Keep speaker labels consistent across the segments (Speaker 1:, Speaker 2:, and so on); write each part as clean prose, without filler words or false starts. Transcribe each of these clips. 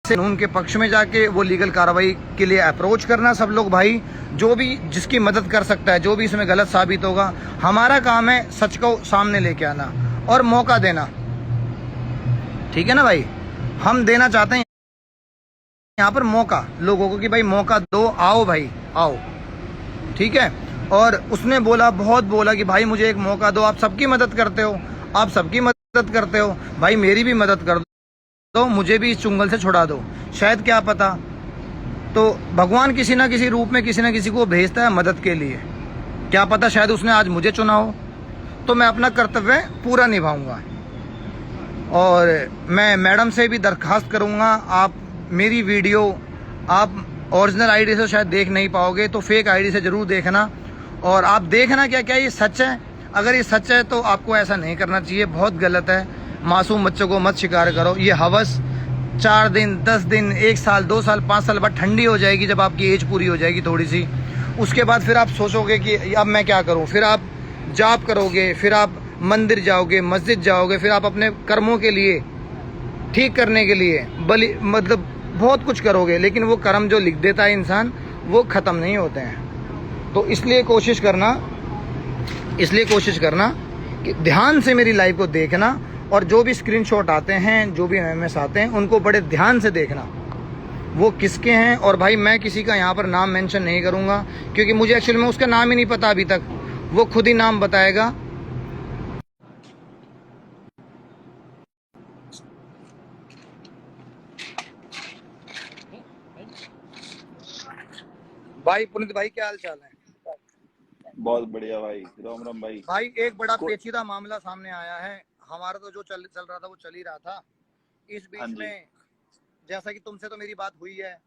Speaker 1: कानून के पक्ष में जाके वो लीगल कार्रवाई के लिए अप्रोच करना सब लोग भाई, जो भी जिसकी मदद कर सकता है, जो भी इसमें गलत साबित होगा। हमारा काम है सच को सामने लेके आना और मौका देना, ठीक है ना भाई। हम देना चाहते हैं यहाँ पर मौका लोगों को कि भाई मौका दो, आओ भाई आओ, ठीक है। और उसने बोला, बहुत बोला कि भाई मुझे एक मौका दो, आप सबकी मदद करते हो, आप सबकी मदद करते हो, भाई मेरी भी मदद कर दो, मुझे भी इस चुंगल से छुड़ा दो। शायद क्या पता, तो भगवान किसी ना किसी रूप में किसी ना किसी को भेजता है मदद के लिए, क्या पता शायद उसने आज मुझे चुना हो। तो मैं अपना कर्तव्य पूरा निभाऊंगा और मैं मैडम से भी दरखास्त करूंगा, आप मेरी वीडियो आप ओरिजिनल आईडी से शायद देख नहीं पाओगे, तो फेक आईडी से जरूर देखना और आप देखना क्या क्या ये सच है। अगर ये सच है तो आपको ऐसा नहीं करना चाहिए, बहुत गलत है। मासूम बच्चों को मत शिकार करो। ये हवस 4 दिन 10 दिन 1 साल 2 साल 5 साल बाद ठंडी हो जाएगी, जब आपकी एज पूरी हो जाएगी थोड़ी सी, उसके बाद फिर आप सोचोगे कि अब मैं क्या करूं। फिर आप जाप करोगे, फिर आप मंदिर जाओगे, मस्जिद जाओगे, फिर आप अपने कर्मों के लिए ठीक करने के लिए बलि मतलब बहुत कुछ करोगे, लेकिन वो कर्म जो लिख देता है इंसान वो ख़त्म नहीं होते हैं। तो इसलिए कोशिश करना कि ध्यान से मेरी लाइव को देखना और जो भी स्क्रीनशॉट आते हैं, जो भी एमएमएस आते हैं, उनको बड़े ध्यान से देखना वो किसके हैं। और भाई मैं किसी का यहाँ पर नाम मेंशन नहीं करूँगा, क्योंकि मुझे एक्चुअल में उसका नाम ही नहीं पता अभी तक, वो खुद ही नाम बताएगा। भाई पुनित भाई, क्या हाल चाल है?
Speaker 2: बहुत बढ़िया भाई, राम राम भाई।
Speaker 1: भाई एक बड़ा पेचीदा मामला सामने आया है। हमारा तो जो चल रहा था वो चल ही रहा था। इस
Speaker 2: हाँ
Speaker 1: बीच
Speaker 2: जी,
Speaker 1: में जैसा कि तुमसे तो मेरी बात हुई है,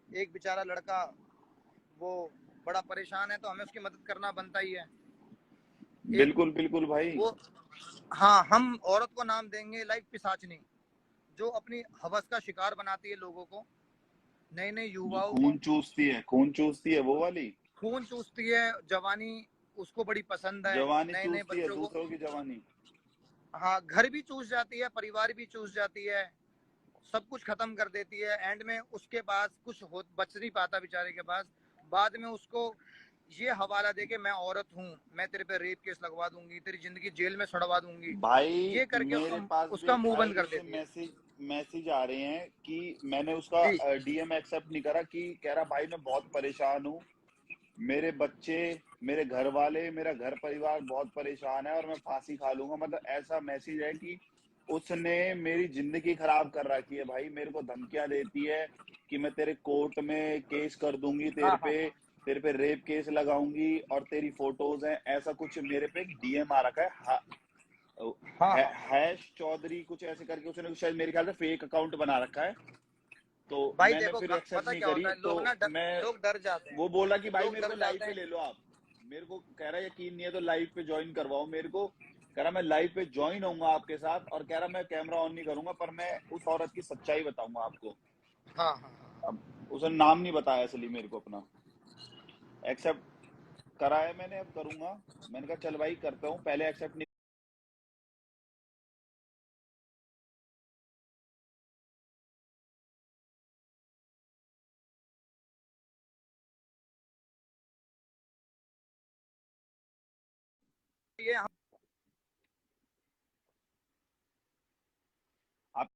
Speaker 1: एक बेचारा लड़का वो बड़ा परेशान है, तो हमें उसकी मदद करना बनता ही है। एक
Speaker 2: बिल्कुल बिल्कुल भाई।
Speaker 1: वो, हाँ, हम औरत को नाम देंगे लाइक पिशाचनी, जो अपनी हवस का शिकार बनाती है लोगों को, नए नए
Speaker 2: जो
Speaker 1: युवाओं को।
Speaker 2: खून चूसती है वो वाली।
Speaker 1: खून चूसती है, जवानी उसको बड़ी पसंद है,
Speaker 2: जवानी
Speaker 1: नए नए
Speaker 2: चूसती है
Speaker 1: बच्चों को।
Speaker 2: दूसरों की जवानी।
Speaker 1: हाँ, घर भी चूस जाती है, परिवार भी चूस जाती है, सब कुछ खत्म कर देती है। एंड में उसके पास कुछ हो बच नहीं पाता बेचारे के पास। बाद में उसको ये हवाला दे के मैं औरत हूँ, मैं तेरे पे रेप केस लगवा दूंगी, तेरी जिंदगी जेल में सड़वा दूंगी,
Speaker 2: भाई
Speaker 1: ये करके
Speaker 2: मेरे पास भी
Speaker 1: उसका मुंह बंद कर
Speaker 2: भाई से
Speaker 1: देती है।
Speaker 2: मैसेज आ रहे हैं कि मैंने उसका
Speaker 1: जी।
Speaker 2: डीएम एक्सेप्ट नहीं करा, कि कह रहा भाई मैं बहुत परेशान हूँ, मेरे बच्चे, मेरे घर वाले, मेरा घर परिवार बहुत परेशान है और मैं फांसी खा लूंगा। मतलब ऐसा मैसेज है कि उसने मेरी जिंदगी खराब कर रखी है भाई। मेरे को धमकियां देती है कि मैं तेरे कोर्ट में केस कर दूंगी,
Speaker 1: हाँ हाँ
Speaker 2: तेरे पे रेप केस लगाऊंगी और तेरी फोटोज हैं, ऐसा कुछ मेरे पे डीएम आ रखा है।
Speaker 1: हाँ हाँ।
Speaker 2: हैश चौधरी कुछ ऐसे करके उसने शायद मेरे ख्याल से फेक अकाउंट बना रखा है। तो
Speaker 1: भाई
Speaker 2: मैंने
Speaker 1: देखो,
Speaker 2: फिर एक्सेप्ट
Speaker 1: पता
Speaker 2: नहीं
Speaker 1: क्या
Speaker 2: करी।
Speaker 1: होता है,
Speaker 2: तो
Speaker 1: लोग ना
Speaker 2: मैं,
Speaker 1: लोग डर जाते हैं।
Speaker 2: वो बोला कि भाई
Speaker 1: लोग
Speaker 2: मेरे
Speaker 1: डर
Speaker 2: को लाइव
Speaker 1: जाते
Speaker 2: पे
Speaker 1: हैं।
Speaker 2: ले लो आप। मेरे को कह रहा है यकीन नहीं है तो लाइव पे ज्वाइन करवाओ मेरे को। कह रहा मैं लाइव पे ज्वाइन होऊंगा आपके साथ, और कह रहा मैं कैमरा ऑन नहीं करूंगा, पर मैं उस औरत की सच्चाई बताऊंगा आपको।
Speaker 1: हाँ हाँ हाँ।
Speaker 2: अब उसने नाम नहीं बताया इसलिए मेरे को अपना। एक्सेप्ट करा है मैंने, अब करूंगा। मैंने कहा चल भाई करता हूँ, पहले एक्सेप्ट नहीं।
Speaker 1: ये हम
Speaker 2: आप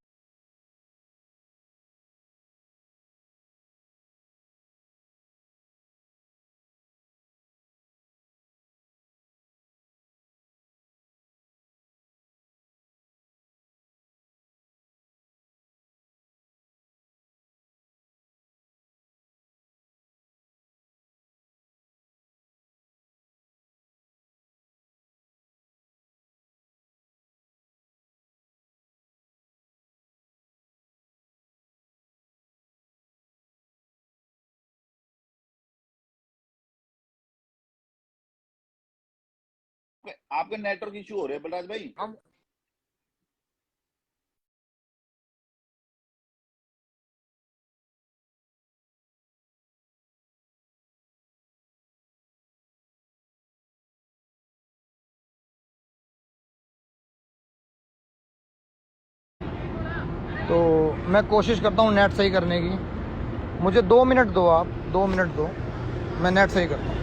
Speaker 2: आपके नेटवर्क इशू हो रहे हैं बलराज भाई।
Speaker 1: हम तो मैं कोशिश करता हूँ नेट सही करने की। मुझे 2 मिनट दो, आप 2 मिनट दो, मैं नेट सही करता हूँ।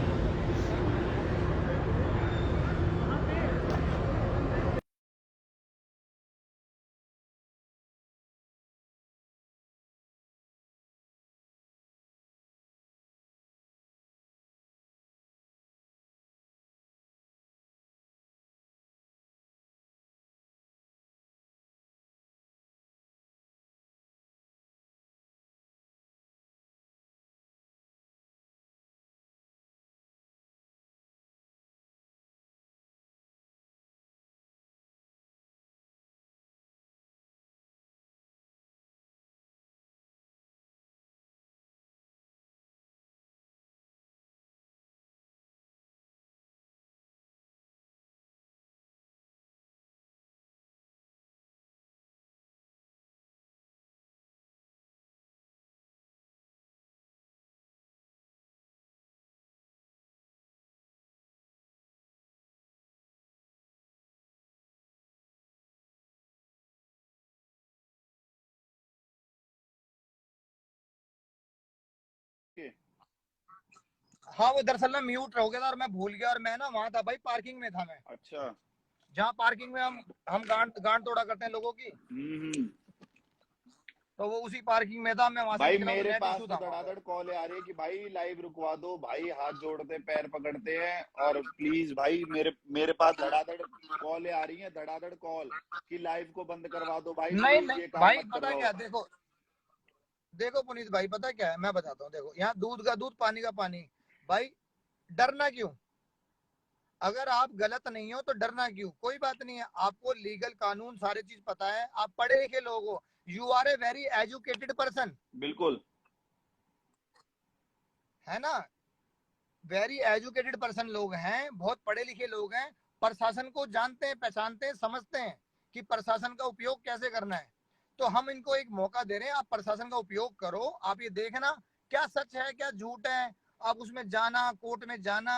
Speaker 2: के
Speaker 1: हाँ, वो दरअसल में म्यूट हो गया था और मैं भूल गया, और मैं ना वहां था भाई, पार्किंग में था मैं,
Speaker 2: अच्छा।
Speaker 1: जहाँ पार्किंग में हम गांड गांड तोड़ा करते हैं लोगों की,
Speaker 2: हम्म।
Speaker 1: तो वो उसी पार्किंग में था, मैं वहां से
Speaker 2: भाई
Speaker 1: निकला तो
Speaker 2: मेरे
Speaker 1: नेट
Speaker 2: पास
Speaker 1: इशू
Speaker 2: तो
Speaker 1: था वहां पे।
Speaker 2: धड़ाधड़ कॉल आ रही है कि भाई लाइव रुकवा दो भाई, हाथ जोड़ते पैर पकड़ते हैं, और प्लीज भाई मेरे मेरे पास धड़ाधड़ कॉल आ रही है, धड़ाधड़ कॉल कि लाइव को बंद करवा दो भाई,
Speaker 1: नहीं
Speaker 2: प्लीज
Speaker 1: नहीं
Speaker 2: ये काम
Speaker 1: भाई,
Speaker 2: मत
Speaker 1: पता
Speaker 2: करवाओ।
Speaker 1: क्या, देखो देखो पुनीत भाई, पता क्या है, मैं बताता हूँ, देखो यहाँ दूध का दूध पानी का पानी। भाई डरना क्यों? अगर आप गलत नहीं हो तो डरना क्यों? कोई बात नहीं है, आपको लीगल कानून सारी चीज पता है, आप पढ़े लिखे लोग हो, you are a very educated person,
Speaker 2: बिल्कुल।
Speaker 1: है ना? वेरी एजुकेटेड पर्सन लोग हैं, बहुत पढ़े लिखे लोग हैं, प्रशासन को जानते हैं, पहचानते हैं, समझते हैं कि प्रशासन का उपयोग कैसे करना है। तो हम इनको एक मौका दे रहे हैं, आप प्रशासन का उपयोग करो, आप ये देखना क्या सच है क्या झूठ है, आप उसमें जाना, कोर्ट में जाना,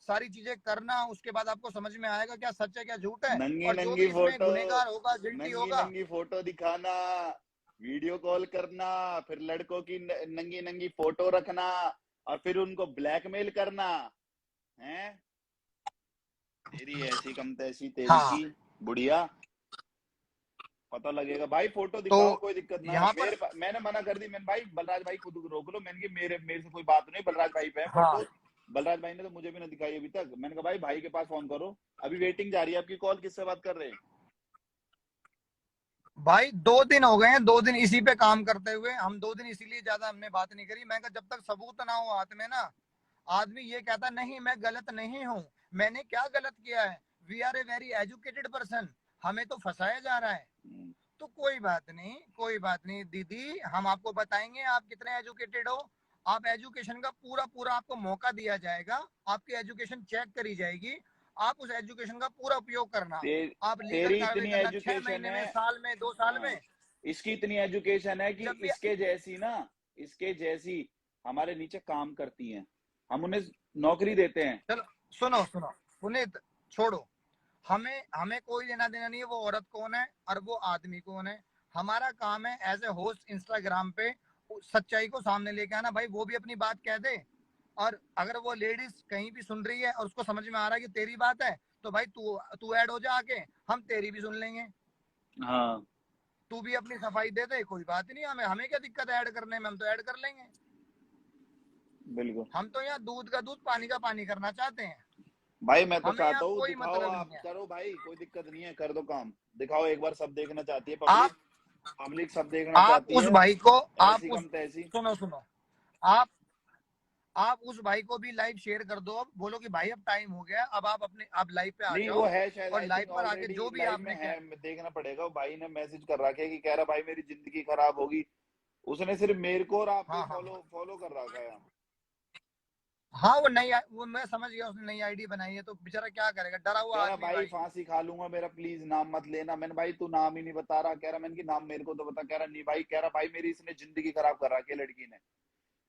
Speaker 1: सारी चीजें करना, उसके बाद आपको समझ में आएगा क्या सच है क्या झूठ है,
Speaker 2: नंगी
Speaker 1: और जो
Speaker 2: नंगी
Speaker 1: भी इसमें
Speaker 2: फोटो,
Speaker 1: गुनहगार होगा, गिल्टी
Speaker 2: नंगी
Speaker 1: होगा।
Speaker 2: नंगी फोटो दिखाना, वीडियो कॉल करना, फिर लड़कों की नंगी नंगी फोटो रखना, और फिर उनको ब्लैकमेल करना है। तेरी ऐसी कम तैसी तेरी
Speaker 1: हाँ,
Speaker 2: की बुढ़िया, पता लगेगा भाई, फोटो
Speaker 1: तो
Speaker 2: दिखाओ, कोई दिक्कत ना है।
Speaker 1: यहाँ पर,
Speaker 2: मैंने मना कर दी, मैंने भाई बलराज भाई खुद रोक लो, मैंने कि मेरे से कोई बात नहीं, बलराज भाई पे है
Speaker 1: हाँ
Speaker 2: फोटो। बलराज भाई ने तो मुझे भी ना दिखाई अभी तक, मैंने कहा भाई भाई के पास फोन करो, अभी वेटिंग जा रही है आपकी कॉल, किससे बात कर रहे हैं?
Speaker 1: भाई 2 दिन हो गए हैं, 2 दिन इसी पे काम करते हुए, हम 2 दिन इसीलिए ज्यादा हमने बात नहीं करी। मैं कहा जब तक सबूत ना हो हाथ में ना, आदमी ये कहता नहीं मैं गलत नहीं हूँ, मैंने क्या गलत किया है, we are a very educated person, हमें तो फंसाया जा रहा है।
Speaker 2: हम्म,
Speaker 1: तो कोई बात नहीं, कोई बात नहीं दीदी, हम आपको बताएंगे आप कितने एजुकेटेड हो। आप एजुकेशन का पूरा पूरा आपको मौका दिया जाएगा, आपकी एजुकेशन चेक करी जाएगी, आप उस एजुकेशन का पूरा उपयोग करना।
Speaker 2: ते,
Speaker 1: आप लीगल
Speaker 2: तेरी
Speaker 1: कार्रवाई
Speaker 2: इतनी
Speaker 1: करना 6 महीने
Speaker 2: एजुकेशन
Speaker 1: में,
Speaker 2: है।
Speaker 1: साल में, 2 साल
Speaker 2: हाँ,
Speaker 1: में,
Speaker 2: इसकी इतनी एजुकेशन है कि
Speaker 1: जब भी।
Speaker 2: इसके जैसी ना, इसके जैसी हमारे नीचे काम करती हैं, हम उन्हें नौकरी देते हैं।
Speaker 1: चलो सुनो सुनो पुनीत, छोड़ो, हमें हमें कोई लेना देना नहीं है वो औरत कौन है और वो आदमी कौन है। हमारा काम है एज ए होस्ट इंस्टाग्राम पे सच्चाई को सामने लेके आना। भाई वो भी अपनी बात कह दे, और अगर वो लेडीज कहीं भी सुन रही है और उसको समझ में आ रहा है कि तेरी बात है, तो भाई तू तू ऐड हो जा आके, हम तेरी भी सुन लेंगे।
Speaker 2: हाँ
Speaker 1: तू भी अपनी सफाई दे दे, कोई बात नहीं, हमें हमें क्या दिक्कत है ऐड करने में, हम तो ऐड कर लेंगे।
Speaker 2: बिल्कुल।
Speaker 1: हम तो यहाँ दूध का दूध पानी का पानी करना चाहते हैं,
Speaker 2: भाई मैं तो
Speaker 1: हमें यहाँ
Speaker 2: चाहता हूँ
Speaker 1: कोई
Speaker 2: दिखाओ,
Speaker 1: मतलब
Speaker 2: आप
Speaker 1: नहीं है।
Speaker 2: करो भाई, कोई दिक्कत नहीं है, कर दो काम, दिखाओ एक बार, सब देखना चाहती है
Speaker 1: आप
Speaker 2: पब्लिक, पब्लिक सब देखना
Speaker 1: आप
Speaker 2: चाहती
Speaker 1: उस
Speaker 2: है,
Speaker 1: भाई को, आप
Speaker 2: ऐसी
Speaker 1: उस,
Speaker 2: कम तैसी।
Speaker 1: सुनो सुनो, आप आप उस भाई को भी लाइव शेयर कर दो, अब बोलो कि भाई अब टाइम हो गया, अब आप अपने आप लाइव पे आ
Speaker 2: नहीं वो
Speaker 1: जाओ,
Speaker 2: है शायद,
Speaker 1: और
Speaker 2: आई
Speaker 1: लाइव
Speaker 2: थिंक
Speaker 1: पर आके
Speaker 2: ऑलरेडी
Speaker 1: जो भी
Speaker 2: लाइव में
Speaker 1: आपने
Speaker 2: है,
Speaker 1: क्या।
Speaker 2: देखना पड़ेगा। वो भाई ने मैसेज कर रखा है कि कह रहा भाई मेरी जिंदगी खराब होगी, उसने सिर्फ मेरे को और आपको ही
Speaker 1: हाँ हाँ
Speaker 2: फॉलो फॉलो कर रखा है।
Speaker 1: हाँ, वो नई, वो मैं समझ गया, उसने नई आईडी बनाई है, तो बेचारा क्या करेगा, डरा हुआ
Speaker 2: कह रहा
Speaker 1: आदमी
Speaker 2: भाई
Speaker 1: भाई।
Speaker 2: फांसी खा लूंगा, मेरा प्लीज नाम मत लेना। मैंने भाई तू नाम ही नहीं बता रहा, कह रहा मैंने कि नाम मेरे को तो बता, कह रहा नहीं भाई, कह रहा भाई मेरी इसने जिंदगी खराब कर रखी है लड़की ने,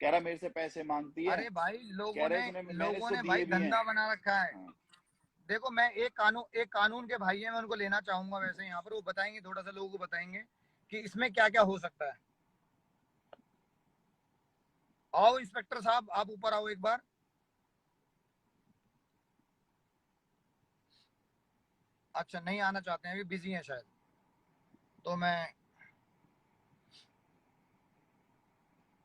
Speaker 2: कह रहा मेरे से पैसे मांगती है,
Speaker 1: अरे भाई
Speaker 2: कह
Speaker 1: लोगों
Speaker 2: रहे
Speaker 1: ने,
Speaker 2: इसने मैंने
Speaker 1: लोगों
Speaker 2: इसको
Speaker 1: ने भाई
Speaker 2: दिए भी हैं।
Speaker 1: धंधा बना रखा है।
Speaker 2: हाँ।
Speaker 1: देखो मैं एक कानून के भाई है, मैं उनको लेना चाहूंगा वैसे यहाँ पर, वो बताएंगे, थोड़ा सा लोगों को बताएंगे कि इसमें क्या क्या हो सकता है। आओ इंस्पेक्टर साहब, आप ऊपर आओ एक बार। अच्छा, नहीं आना चाहते हैं, अभी बिजी हैं शायद। तो मैं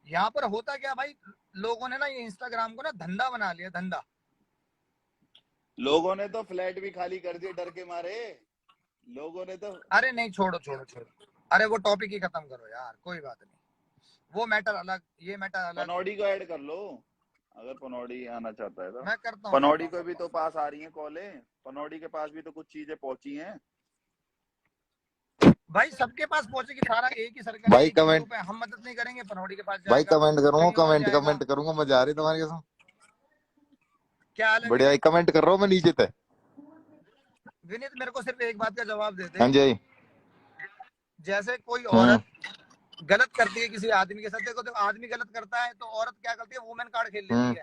Speaker 1: यहाँ पर होता क्या भाई, लोगों ने ना ये इंस्टाग्राम को ना धंधा बना लिया, धंधा।
Speaker 2: लोगों ने तो फ्लैट भी खाली कर दिए डर के मारे। लोगों ने तो
Speaker 1: अरे नहीं, छोड़ो छोड़ो छोड़ो, अरे वो टॉपिक ही खत्म करो यार, कोई बात नहीं। वो मैटर अलग, ये मैटर अलग।
Speaker 2: पनौड़ी को ऐड कर लो, अगर पनौड़ी आना चाहता है तो।
Speaker 1: मैं करता हूँ
Speaker 2: पनौड़ी
Speaker 1: करता हूँ
Speaker 2: को भी
Speaker 1: करता
Speaker 2: तो
Speaker 1: हूँ।
Speaker 2: पास आ रही है कॉलें, पनौड़ी के पास भी तो कुछ चीजें पहुंची हैं।
Speaker 1: भाई सबके पास पहुंचेगी, सारा एक ही सर्कल है,
Speaker 3: भाई
Speaker 1: एक ही
Speaker 3: कमेंट,
Speaker 1: ग्रुप है। हम मदद नहीं करेंगे, पनौड़ी के पास
Speaker 3: भाई
Speaker 1: जाएगा,
Speaker 3: कमेंट करूंगा,
Speaker 1: कहीं और
Speaker 3: कमेंट
Speaker 1: जाएगा।
Speaker 3: कमेंट करूंगा, मजा आ रही तुम्हारी कसम।
Speaker 1: क्या हाल है
Speaker 3: बढ़िया,
Speaker 1: विनीत?
Speaker 3: एक कमेंट कर रहा हूँ मैं नीचे तक।
Speaker 1: विनीत मेरे को सिर्फ एक बात का जवाब दे
Speaker 3: हाँ
Speaker 1: दे।
Speaker 3: जी भाई।
Speaker 1: जैसे कोई
Speaker 3: हम्म।
Speaker 1: औरत गलत करती है किसी आदमी के साथ, देखो तो आदमी गलत करता है तो औरत क्या करती है, वुमेन कार्ड खेल लेती
Speaker 3: हम्म।
Speaker 1: है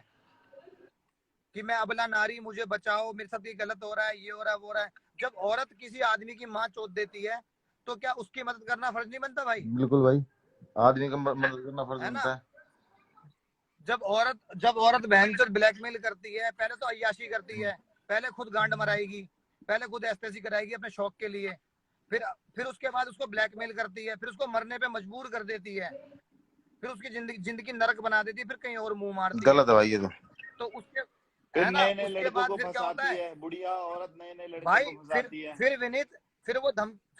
Speaker 1: कि मैं अबला नारी, मुझे बचाओ, मेरे साथ ये गलत हो रहा है, ये हो रहा है, वो हो रहा है। जब औरत किसी आदमी की माँ चोद देती है तो क्या उसकी मदद करना फर्ज नहीं बनता भाई?
Speaker 3: बिल्कुल भाई, आदमी का मदद करना फर्ज
Speaker 1: है ना?
Speaker 3: बनता है।
Speaker 1: जब औरत बहनचोद ब्लैकमेल करती है, पहले तो अय्याशी करती है, पहले खुद गांड मराएगी, पहले खुद एस्तेसी कराएगी अपने शौक के लिए, फिर उसके बाद उसको ब्लैकमेल करती है, फिर उसको मरने पे मजबूर कर देती है, फिर उसकी जिंदगी जिंदगी नरक बना देती है, फिर कहीं और मुंह मारती है।
Speaker 3: गलत है भाई ये तो।
Speaker 1: तो उसके,
Speaker 2: फिर
Speaker 1: है ना,
Speaker 2: नए नए
Speaker 1: उसके
Speaker 2: लड़कों
Speaker 1: बाद
Speaker 2: को
Speaker 1: फिर क्या होता
Speaker 2: फंसाती
Speaker 1: है
Speaker 2: है, बुढ़िया औरत नए नए लड़कों
Speaker 1: भाई?
Speaker 2: को फंसाती है।
Speaker 1: फिर विनीत, फिर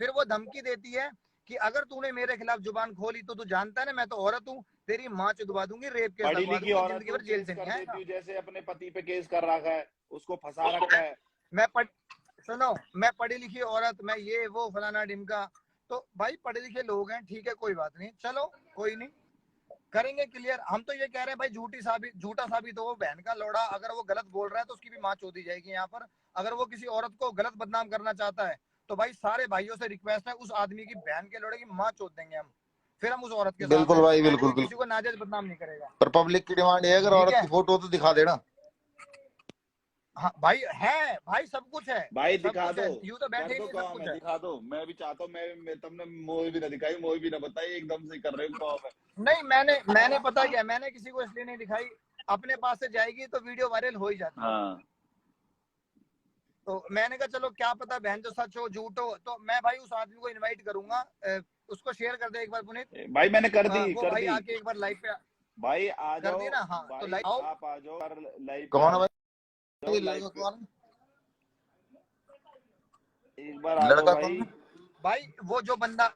Speaker 1: वो धमकी देती है कि अगर तूने मेरे खिलाफ जुबान खोली तो तू जानता है ना, मैं तो औरत हूँ, तेरी माँ चुदवा दूंगी, रेप केस
Speaker 2: पढ़ी
Speaker 1: लगवा
Speaker 2: लिखी
Speaker 1: दूंगी,
Speaker 2: औरत
Speaker 1: जिंदगी
Speaker 2: को
Speaker 1: भर जेल
Speaker 2: केस
Speaker 1: से नहीं
Speaker 2: कर देती
Speaker 1: आएगा।
Speaker 2: हूँ, जैसे अपने पति पे केस कर रखा है, उसको फंसा रखा है।
Speaker 1: मैं पढ़ सुनो, मैं पढ़ी लिखी औरत, मैं ये वो फलाना ढिमका। तो भाई पढ़े लिखे लोग हैं, ठीक है, कोई बात नहीं, चलो कोई नहीं, करेंगे क्लियर। हम तो ये कह रहे हैं भाई, झूठा साबित हो बहन का लौड़ा, अगर वो गलत बोल रहा है तो उसकी भी माँ चोदी जाएगी यहाँ पर। अगर वो किसी औरत को गलत बदनाम करना चाहता है तो भाई सारे भाइयों से रिक्वेस्ट है, उस आदमी की बहन के लौड़े की माँ चोद देंगे हम, फिर हम उस औरत के साथ
Speaker 3: बिल्कुल
Speaker 1: हैं।
Speaker 3: भाई, बिल्कुल
Speaker 1: कोई किसी
Speaker 3: बिल्कुल।
Speaker 1: को नाजायज बदनाम नहीं करेगा।
Speaker 3: पर पब्लिक की डिमांड है, अगर
Speaker 1: ठीक
Speaker 3: औरत
Speaker 1: है,
Speaker 3: की फोटो तो दिखा देना।
Speaker 1: हाँ भाई है, भाई सब कुछ है,
Speaker 2: भाई
Speaker 1: सब
Speaker 2: दिखा
Speaker 1: कुछ
Speaker 2: दो,
Speaker 1: है, यूं तो
Speaker 2: कर
Speaker 1: बैठे ही
Speaker 2: दो
Speaker 1: नहीं, सब
Speaker 2: काम
Speaker 1: कुछ
Speaker 2: है,
Speaker 1: है।
Speaker 2: दिखा दो। मैं भी चाहता हूँ, मैं तुमने मूवी भी ना दिखाई, मूवी भी ना बताई, एकदम से कर रहे हो काम है।
Speaker 1: नहीं, मैंने पता क्या, मैंने किसी को इसलिए नहीं दिखाई, अपने पास से जाएगी तो वीडियो वायरल हो ही जाती है।
Speaker 2: हाँ
Speaker 1: तो मैंने कहा चलो क्या पता बहन जो सच हो झूठ हो, तो मैं भाई उस आदमी को इनवाइट करूंगा, उसको शेयर कर दे एक बार पुनीत।
Speaker 2: भाई, मैंने कर दी,
Speaker 1: वो
Speaker 2: कर
Speaker 1: भाई
Speaker 2: दी।
Speaker 1: आके एक बार लाइव पे
Speaker 2: भाई आ
Speaker 1: कर
Speaker 2: जाओ,
Speaker 1: दिए ना, हाँ तो
Speaker 2: भाई
Speaker 1: लाइव आओ।
Speaker 2: आप आ जाओ, लाइव पे
Speaker 3: कौन
Speaker 2: आ
Speaker 3: है भाई
Speaker 2: जाओ,
Speaker 3: ये
Speaker 2: लाइव
Speaker 3: लड़का?
Speaker 2: पे
Speaker 3: कौन है
Speaker 2: एक बार आ जाओ
Speaker 3: लड़का, कौन
Speaker 2: भाई।
Speaker 3: है?
Speaker 1: भाई वो जो बंदा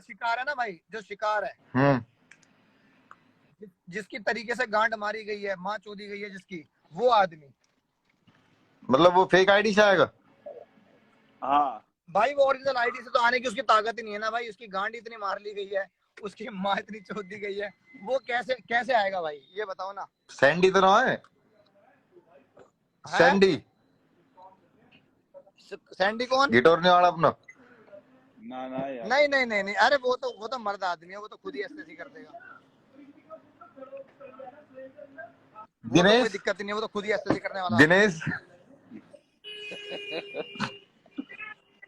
Speaker 1: शिकार है ना भाई, जो शिकार है,
Speaker 3: हम्म।
Speaker 1: जिसकी तरीके से गांड मारी गई है, माँ चोदी गई है जिसकी, वो आदमी।
Speaker 3: मतलब वो फेक आईडी से आएगा?
Speaker 2: हाँ
Speaker 1: भाई वो ओरिजिनल आईडी से तो आने की उसकी ताकत ही नहीं है ना भाई, उसकी गांड इतनी मार ली गई है, उसकी माँ इतनी चोद दी गई है, वो कैसे कैसे आएगा भाई, ये बताओ ना।
Speaker 3: सैंडी तो ना है?
Speaker 1: है
Speaker 3: सैंडी
Speaker 1: सैंडी कौन?
Speaker 3: गिटोरने वाला अपना।
Speaker 2: ना ना यार,
Speaker 1: नहीं नहीं नहीं नहीं, अरे वो तो मर्द आदमी है, वो तो खुद ही एस्तेसी कर देगा, वो तो कोई
Speaker 3: दिनेश,
Speaker 1: दिक्कत ही नहीं है, वो तो खुद ही एस्तेसी करने वाला आदमी है।
Speaker 3: दिनेश।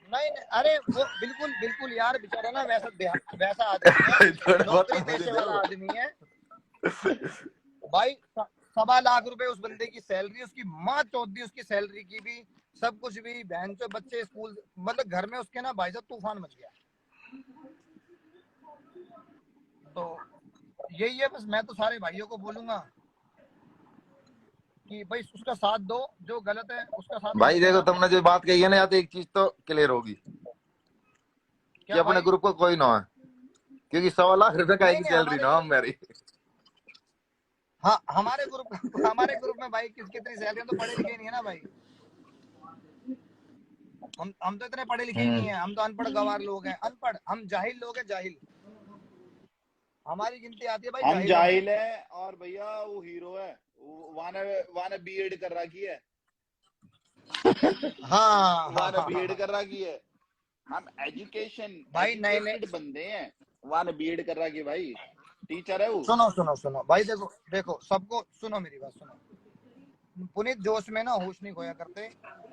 Speaker 1: नहीं नहीं, अरे वो बिल्कुल बिल्कुल यार, बेचारा ना वैसा आदमी है,
Speaker 3: थोड़ा बहुत
Speaker 1: नौकरी
Speaker 3: तो मुझे
Speaker 1: पेशे वाला
Speaker 3: दो।
Speaker 1: आदमी है भाई। 1.25 लाख रुपए उस बंदे की सैलरी, उसकी माँ चौथ दी उसकी सैलरी की भी, सब कुछ भी, बहन चो बच्चे स्कूल, मतलब घर में उसके ना भाई साहब तूफान मच गया। तो यही है बस, मैं तो सारे भाइयों को बोलूंगा कि भाई उसका साथ दो, जो गलत है उसका साथ मत
Speaker 3: भाई देखो,
Speaker 1: देना।
Speaker 3: तुमने जो बात कही है ना, या तो एक चीज तो क्लियर होगी कि
Speaker 1: क्या
Speaker 3: अपने
Speaker 1: भाई?
Speaker 3: ग्रुप को कोई ना है, क्योंकि 1.25 लाख का
Speaker 1: नहीं
Speaker 3: की
Speaker 1: नहीं,
Speaker 3: सैलरी
Speaker 1: हमारे
Speaker 3: ना
Speaker 1: ग्रुप,
Speaker 3: मेरी।
Speaker 1: हाँ हमारे ग्रुप में भाई कितनी सैलरी, हम तो पढ़े लिखे नहीं है ना भाई, हम तो इतने पढ़े लिखे ही नहीं है, हम तो अनपढ़ गवार लोग हैं, अनपढ़, हम जाहिल लोग हैं, जाहिल, हमारी गिनती आती है भाई
Speaker 2: हम
Speaker 1: जाहिलों में।
Speaker 2: जाहिल है और भैया वो हीरो है, वाने वाने बीएड कर रखी है,
Speaker 1: हाँ हाँ
Speaker 2: वाने
Speaker 1: हाँ हाँ
Speaker 2: बीएड
Speaker 1: हाँ।
Speaker 2: कर रखी है। हम एजुकेशन
Speaker 1: भाई नए नए,
Speaker 2: एजुकेटेड बंदे हैं, वाने बीएड कर रखी है भाई, टीचर है वो।
Speaker 1: सुनो सुनो सुनो भाई, देखो देखो सबको सुनो, मेरी बात सुनो, पुनीत जोश में ना होश नहीं खोया करते,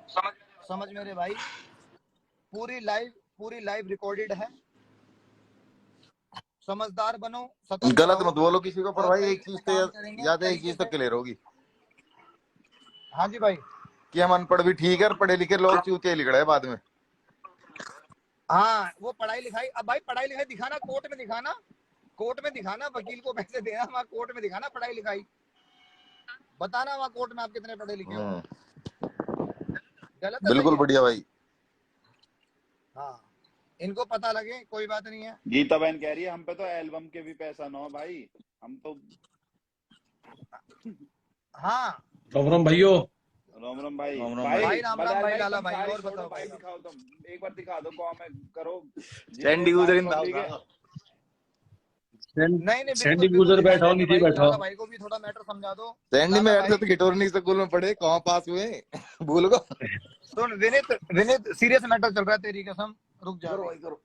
Speaker 1: समझ समझ मेरे भाई, पूरी लाइव रिकॉर्डेड है, समझदार बनो, सतर्क
Speaker 3: गलत
Speaker 1: रहो,
Speaker 3: मत बोलो किसी को, पर
Speaker 1: और
Speaker 3: भाई
Speaker 1: तरीके
Speaker 3: एक चीज
Speaker 1: से
Speaker 3: तो
Speaker 1: काम करेंगे
Speaker 3: याद है, एक
Speaker 1: तरीके
Speaker 3: चीज तो
Speaker 1: से।
Speaker 3: क्लियर होगी
Speaker 1: हाँ जी भाई।
Speaker 3: कि हम अनपढ़ भी ठीक है और पढ़े लिखे लोग चूतिया लिख रहे हैं बाद में।
Speaker 1: हाँ वो पढ़ाई लिखाई, अब भाई पढ़ाई लिखाई दिखाना, कोर्ट में दिखाना, कोर्ट में दिखाना, वकील को पैसे देना, वहाँ कोर्ट में दिखाना पढ़ाई लिखाई, बताना वहाँ कोर्ट में आप कितने पढ़े लिखे हो। गलत है, सही
Speaker 3: बिल्कुल
Speaker 1: है।
Speaker 3: बढ़िया भाई।
Speaker 1: हाँ इनको पता लगे, कोई बात नहीं है।
Speaker 2: गीता बहन कह रही है हम पे तो एल्बम के भी पैसा ना हो भाई, हम तो।
Speaker 1: हाँ
Speaker 4: राम राम भाइयों।
Speaker 2: राम राम भाई।
Speaker 3: राम राम
Speaker 2: भाई
Speaker 1: भाई राम राम
Speaker 2: बजाज
Speaker 1: भाई,
Speaker 2: भाई
Speaker 1: लाला
Speaker 2: तुम
Speaker 1: भाई,
Speaker 2: साड़ी
Speaker 1: और
Speaker 2: छोड़ो
Speaker 1: बताओ
Speaker 2: भाई,
Speaker 1: भाई।
Speaker 2: दिखाओ तुम एक बार दिखा दो, कॉमेंट करो।
Speaker 3: सैंडी
Speaker 2: जितने
Speaker 3: गुजर
Speaker 2: सारी पब्लिक है।
Speaker 1: नहीं नहीं,
Speaker 4: सैंडी
Speaker 1: बिल्कुल
Speaker 4: गुजर
Speaker 1: बिल्कुल दिखा
Speaker 4: बैठा हो,
Speaker 1: देंगे
Speaker 4: नीचे
Speaker 1: भाई।
Speaker 4: बैठा
Speaker 1: लाला
Speaker 4: हो।
Speaker 1: भाई को भी थोड़ा मैटर समझा दो।
Speaker 3: सैंडी में
Speaker 1: लाला
Speaker 3: ऐसे
Speaker 1: भाई
Speaker 3: तो किटोरनी स्कूल में पढ़े, कहाँ पास हुए भूल गो।
Speaker 1: सुन विनीत, विनीत सीरियस मैटर चल रहा है, तेरी कसम रुक जा
Speaker 3: करो
Speaker 1: अभी।
Speaker 3: भाई करो।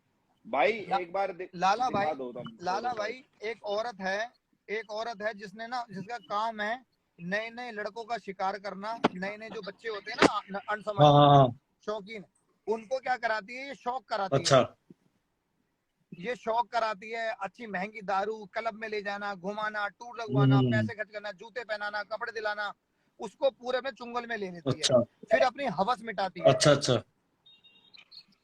Speaker 2: भाई
Speaker 1: ला,
Speaker 2: एक बार
Speaker 1: लाला भाई,
Speaker 2: दिखा दो तुम,
Speaker 1: लाला
Speaker 2: छोड़ो
Speaker 1: भाई एक औरत है, एक औरत है जिसने ना, जिसका काम है नए नए लड़कों का शिकार करना। नए नए जो बच्चे होते हैं ना
Speaker 4: हाँ
Speaker 1: अनसमझ
Speaker 4: हाँ हाँ।
Speaker 1: शौकीन, उनको क्या कराती है, ये शौक कराती है।
Speaker 4: अच्छा।
Speaker 1: ये शौक कराती है, अच्छी महंगी दारू, क्लब में ले जाना, घुमाना, टूर लगवाना,
Speaker 4: हम्म,
Speaker 1: पैसे खर्च करना, जूते पहनाना, कपड़े दिलाना, उसको पूरे में चुंगल में ले लेती है।
Speaker 4: अच्छा
Speaker 1: फिर अपनी हवस मिटाती है,
Speaker 4: अच्छा अच्छा।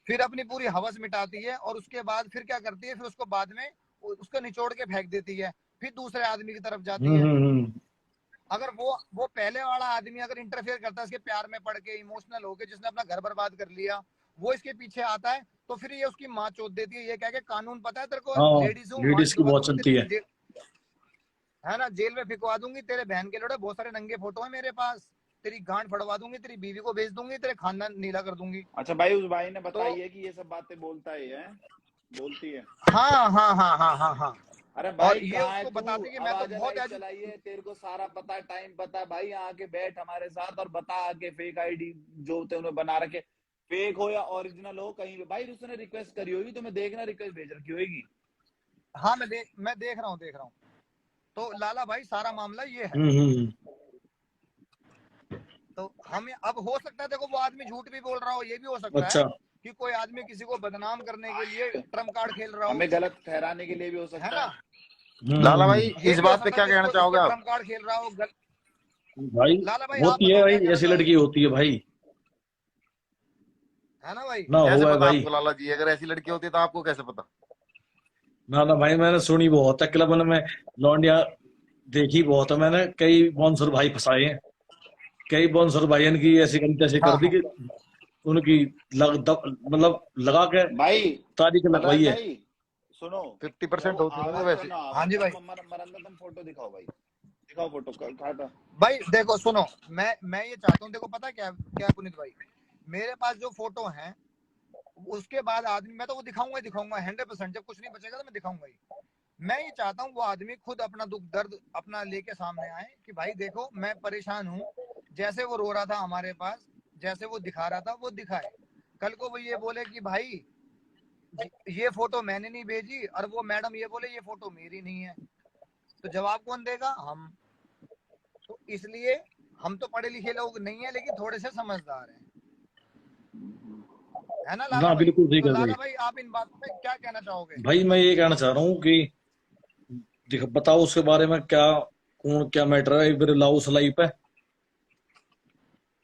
Speaker 1: फिर अपनी पूरी हवस मिटाती है, और उसके बाद फिर क्या करती है, फिर उसको बाद में उसको निचोड़ के फेंक देती है, फिर दूसरे आदमी की तरफ जाती है।
Speaker 4: हम्म।
Speaker 1: अगर वो पहले वाला आदमी अगर इंटरफेयर करता है, इसके प्यार में पड़ के इमोशनल होके, जिसने अपना घर बर्बाद कर लिया, वो इसके पीछे आता है, तो फिर ये उसकी माँ चोद देती है। ये कह के कानून पता है तेरे को,
Speaker 4: हाँ,
Speaker 1: लेडीज हूँ, मार
Speaker 4: लेडीज की
Speaker 1: गिरवा
Speaker 4: बहुत
Speaker 1: दूंगी
Speaker 4: चलती है।
Speaker 1: तेरी, है ना, जेल में फिकवा दूंगी तेरे बहन के लोड़े, बहुत सारे नंगे फोटो है मेरे पास, तेरी गांड फड़वा दूंगी, तेरी बीवी को भेज दूंगी, तेरे खानदान नीला कर दूंगी।
Speaker 2: अच्छा भाई, उस भाई ने
Speaker 1: तो
Speaker 2: बताई है कि ये सब बातें बोलता है बोलती है।
Speaker 1: हाँ हाँ हाँ हाँ हाँ हाँ।
Speaker 2: अरे
Speaker 1: और
Speaker 2: भाई
Speaker 1: ये
Speaker 2: कहाँ है
Speaker 1: उसको
Speaker 2: तू?
Speaker 1: बताती कि
Speaker 2: अब
Speaker 1: मैं तो
Speaker 2: आजा,
Speaker 1: बहुत
Speaker 2: लाइव चलाइए, तेरे को सारा पता है, टाइम पता है भाई, यहाँ आके बैठ हमारे साथ और बता आके फेक आईडी जो तुमने बना रखे, फेक हो या ओरिजिनल हो, कहीं भी भाई उसने रिक्वेस्ट करी होगी, तुम्हें देखना रिक्वेस्ट भेज रखी होगी।
Speaker 1: हाँ मैं देख रहा हूँ, देख रहा हूँ। तो लाला भाई सारा मामला ये है।
Speaker 4: हम्म।
Speaker 1: तो हम अब हो सकता है, देखो वो आदमी झूठ भी बोल रहा हो, ये भी हो सकता है
Speaker 4: अच्छा।
Speaker 1: कि कोई आदमी किसी को बदनाम करने के लिए ट्रम्प कार्ड खेल रहा हो,
Speaker 2: हमें गलत ठहराने के लिए भी हो
Speaker 1: है
Speaker 2: सकता
Speaker 1: ना।
Speaker 2: है।
Speaker 3: लाला भाई
Speaker 1: ये
Speaker 3: इस
Speaker 1: भी हो
Speaker 3: बात पे
Speaker 1: सकता
Speaker 3: क्या
Speaker 1: है कि
Speaker 3: कहना
Speaker 1: इसको
Speaker 3: चाहोगे आप?
Speaker 1: ट्रम्प कार्ड खेल रहा हो
Speaker 4: भाई
Speaker 1: लाला भाई आप
Speaker 4: होती है
Speaker 1: बताओ
Speaker 4: भाई,
Speaker 1: क्या कहना
Speaker 4: ऐसी
Speaker 1: चाहोगे,
Speaker 4: लड़की होती है भाई,
Speaker 1: है ना भाई।
Speaker 4: ना
Speaker 3: कैसे
Speaker 4: हुआ है
Speaker 3: पता
Speaker 4: भाई।
Speaker 3: आपको लाला जी? अगर ऐसी लड़की होती तो आपको कैसे पता?
Speaker 4: ना ना भाई, मैंने सुनी बहुत है, क्लब में लौंडिया देखी बहुत है मैंने, कई बॉन्सर भाई फंसाए हैं, कई बॉन्सर भाई इनकी ऐसी गलती ऐसी
Speaker 1: हाँ
Speaker 4: कर दी
Speaker 1: हाँ
Speaker 4: कि उनकी मतलब लगा के
Speaker 2: भाई
Speaker 4: तारीख
Speaker 2: बलराज
Speaker 4: लगवाई है।
Speaker 2: भाई सुनो,
Speaker 3: 50%
Speaker 2: वो
Speaker 3: होती है
Speaker 2: आवाज
Speaker 3: वैसे।
Speaker 2: सुनो,
Speaker 1: हाँ जी भाई।
Speaker 2: मरंदा तुम फोटो दिखाओ भाई, दिखाओ फोटो कहा था।
Speaker 1: भाई देखो सुनो, मैं ये चाहता हूँ, देखो पता क्या क्या पुनीत भाई, मेरे पास जो फोटो है उसके बाद आदमी, मैं तो वो दिखाऊंगा ही दिखाऊंगा 100%, जब कुछ नहीं बचेगा तो मैं दिखाऊंगा ही। मैं ये चाहता हूँ वो आदमी खुद अपना दुख दर्द अपना लेके सामने आए कि भाई देखो मैं परेशान हूँ, जैसे वो रो रहा था हमारे पास, जैसे वो दिखा रहा था वो दिखाए। कल को वो ये बोले कि भाई ये फोटो मैंने नहीं भेजी, और वो मैडम ये बोले ये फोटो मेरी नहीं है, तो जवाब कौन देगा? हम। तो इसलिए हम तो पढ़े लिखे लोग नहीं है, लेकिन थोड़े से समझदार हैं, है ना
Speaker 4: ना
Speaker 1: लाला भाई।
Speaker 4: बिल्कुल ठीक
Speaker 1: तो
Speaker 4: है भाई।
Speaker 1: लाला भाई आप इन बातों पे क्या कहना चाहोगे?
Speaker 4: भाई मैं ये कहना चाह रहा हूँ कि बताओ उसके बारे में, क्या कौन क्या मैटर है, फिर लाओ उस लाइफ पे।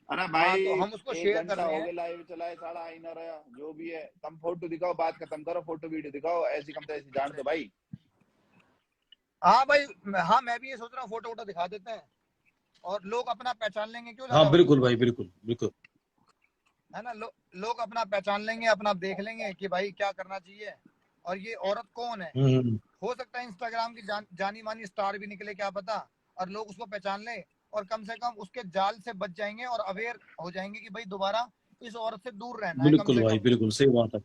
Speaker 2: अरे
Speaker 1: हाँ
Speaker 2: भाई
Speaker 1: तो हम उसको
Speaker 2: 1
Speaker 1: शेयर कर
Speaker 2: घंटा
Speaker 1: रहे
Speaker 2: हो
Speaker 1: हैं।
Speaker 2: गया लाइव चलाए, साढ़ा आई ना रहा, जो भी है तुम फोटो दिखाओ, बात खत्म करो, फोटो वीडियो दिखाओ, ऐसी कम तो ऐसी जान दो भाई।
Speaker 1: हाँ भाई, हाँ मैं भी ये सोच रहा हूँ, फोटो वोटो दिखा देते हैं और लोग अपना पहचान लेंगे, क्यों लाला
Speaker 4: हाँ
Speaker 1: भाई,
Speaker 4: बिल्कुल भाई, बिल्कुल बिल्कुल।
Speaker 1: है ना। लोग अपना पहचान लेंगे, अपना देख लेंगे कि भाई क्या करना चाहिए, और ये औरत कौन है। हो सकता है इंस्टाग्राम की जानी मानी स्टार भी निकले, क्या पता, और लोग उसको पहचान ले, और कम से कम उसके जाल से बच जाएंगे और अवेयर हो जाएंगे कि भाई दोबारा इस औरत से दूर रहना है, कम
Speaker 4: बिल्कुल
Speaker 1: से
Speaker 4: भाई,
Speaker 1: कम
Speaker 4: बिल्कुल सही बात है।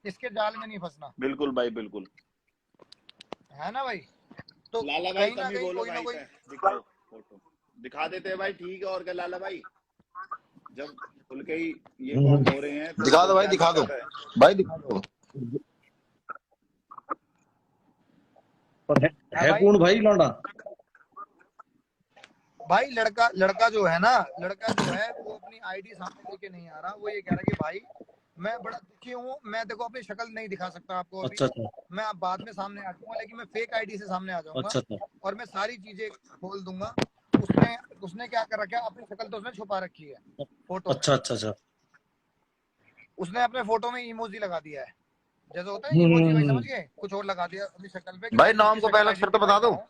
Speaker 1: इसके जाल में नहीं फंसना,
Speaker 2: बिल्कुल भाई बिल्कुल।
Speaker 1: है ना भाई। तो
Speaker 2: लाला भाई
Speaker 1: कहीं
Speaker 2: तुम
Speaker 1: ना
Speaker 2: ही
Speaker 1: कहीं
Speaker 2: बोलो
Speaker 1: कोई ना
Speaker 2: भाई
Speaker 1: कोई,
Speaker 2: पे, दिखाओ फोटो, दिखा देते हैं भाई, ठीक है, और क्या लाला भाई, जब खुल के ही ये कॉम हो रहे हैं तो
Speaker 3: दिखा दो भाई,
Speaker 2: क्या
Speaker 3: दिखा दो
Speaker 2: दिक्कत है?
Speaker 3: भाई, दिखा दो।
Speaker 4: पर है
Speaker 1: भाई
Speaker 4: कौन भाई लौंडा?
Speaker 1: भाई लड़का जो है ना, लड़का जो है वो अपनी आईडी सामने लेके नहीं आ रहा, वो ये कह रहा है कि भाई मैं बड़ा दुखी हूँ। मैं देखो अपनी शक्ल नहीं दिखा सकता आपको अभी,
Speaker 4: अच्छा अच्छा
Speaker 1: मैं अब बाद में सामने आ जाऊंगा, लेकिन मैं फेक आईडी से सामने आ जाऊंगा
Speaker 4: अच्छा अच्छा
Speaker 1: और मैं सारी चीजें खोल दूंगा। उसने उसने क्या कर रखा है, अपनी शक्ल तो उसने छुपा रखी है फोटो में।
Speaker 4: अच्छा अच्छा अच्छा।
Speaker 1: उसने अपने फोटो में इमोजी लगा दिया है, जैसे होता है इमोजी, भाई
Speaker 4: हम्म।
Speaker 1: समझ गए, कुछ और लगा दिया अपनी शक्ल पे कि
Speaker 3: भाई
Speaker 1: मैं
Speaker 3: नाम
Speaker 1: किसकी
Speaker 3: को
Speaker 1: शक्ल
Speaker 3: पहला अक्षर तो
Speaker 1: आइडेंटिफाई
Speaker 3: बता दो।
Speaker 1: कराऊं।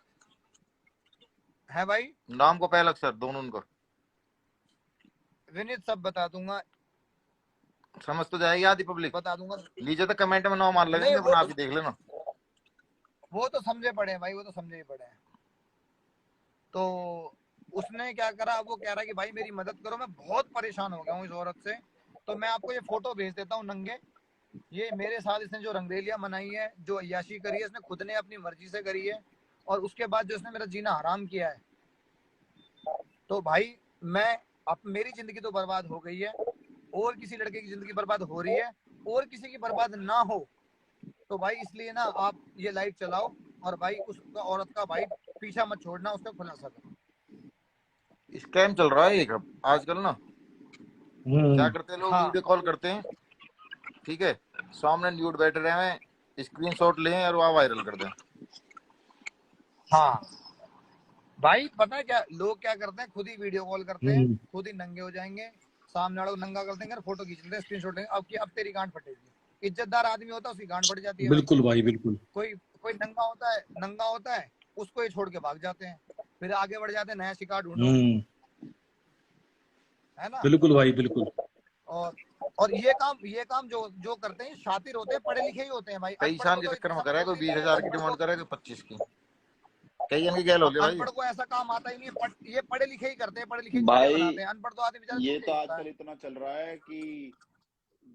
Speaker 1: है भाई,
Speaker 3: नाम को पहला अक्षर दोनों उनको।
Speaker 1: विनीत सब बता दूंगा,
Speaker 3: समझ तो जाएगी आधी पब्लिक।
Speaker 1: बता दूंगा।
Speaker 3: नीचे तो कमेंट में नाम मान
Speaker 1: नहीं
Speaker 3: लगेंगे, अपना आप ही देख लेना।
Speaker 1: वो तो समझे पड़े हैं भाई, वो तो समझे ही पड़े हैं। तो उसने क्या करा, वो कह रहा है कि भाई मेरी मदद करो, मैं बहुत परेशान हो गया हूँ इस औरत से। तो मैं आपको ये फोटो भेज देता हूँ नंगे। ये मेरे साथ इसने जो रंगरेलियां मनाई है, जो अय्याशी करी है, इसने खुद ने अपनी मर्जी से करी है। और उसके बाद जो इसने मेरा जीना हराम किया है, तो भाई मैं, अब मेरी जिंदगी तो बर्बाद हो गई है, और किसी लड़के की जिंदगी बर्बाद हो रही है, और किसी की बर्बाद ना हो। तो भाई इसलिए ना आप ये लाइव चलाओ, और भाई उस औरत का भाई पीछा मत छोड़ना, उसका खुलासा करो।
Speaker 3: स्कैम चल रहा है एक अब आजकल ना। क्या
Speaker 4: हम्म।
Speaker 3: करते हैं लोग,
Speaker 1: हाँ
Speaker 3: वीडियो कॉल करते हैं, ठीक है, सामने न्यूड बैठे रहे हैं, स्क्रीनशॉट लें और वहाँ वायरल कर दें।
Speaker 1: हाँ भाई, पता है क्या लोग क्या करते हैं, खुद ही वीडियो कॉल करते हैं,
Speaker 4: हम्म।
Speaker 1: खुद ही नंगे हो जाएंगे, सामने वाले को नंगा कर देंगे, फोटो खींच लेते हैं, स्क्रीनशॉट लेंगे, अब तेरी गांड फटेगी। इज्जतदार आदमी होता है उसकी गांड फट जाती है भाई।
Speaker 4: बिल्कुल भाई बिल्कुल।
Speaker 1: कोई कोई नंगा होता है, उसको ही छोड़ के भाग जाते हैं, फिर आगे बढ़ जाते हैं, नया शिकार ढूंढो।
Speaker 4: हम्म।
Speaker 1: है ना।
Speaker 4: बिल्कुल भाई बिल्कुल।
Speaker 1: और और ये काम जो जो करते हैं शातिर होते हैं, पढ़े लिखे ही होते हैं भाई। अनपढ़
Speaker 3: पैसा
Speaker 1: को
Speaker 3: के
Speaker 1: तो
Speaker 3: चक्कर
Speaker 1: इतनी
Speaker 3: में
Speaker 1: समझ
Speaker 3: करे, कोई
Speaker 1: होती ही नहीं है।
Speaker 3: 20,000 की डिमांड करे, कोई 25 की। कई जन की गैल हो
Speaker 1: अब
Speaker 3: गई भाई।
Speaker 1: अनपढ़ को ऐसा काम आता ही नहीं है, ये पढ़े लिखे ही करते हैं, पढ़े लिखे वीडियो
Speaker 2: भाई
Speaker 1: बनाते हैं। अनपढ़ तो आदमी बेचारा
Speaker 2: ये
Speaker 1: कुछ
Speaker 2: तो
Speaker 1: नहीं होता
Speaker 2: आजकल
Speaker 1: है।
Speaker 2: इतना चल रहा है कि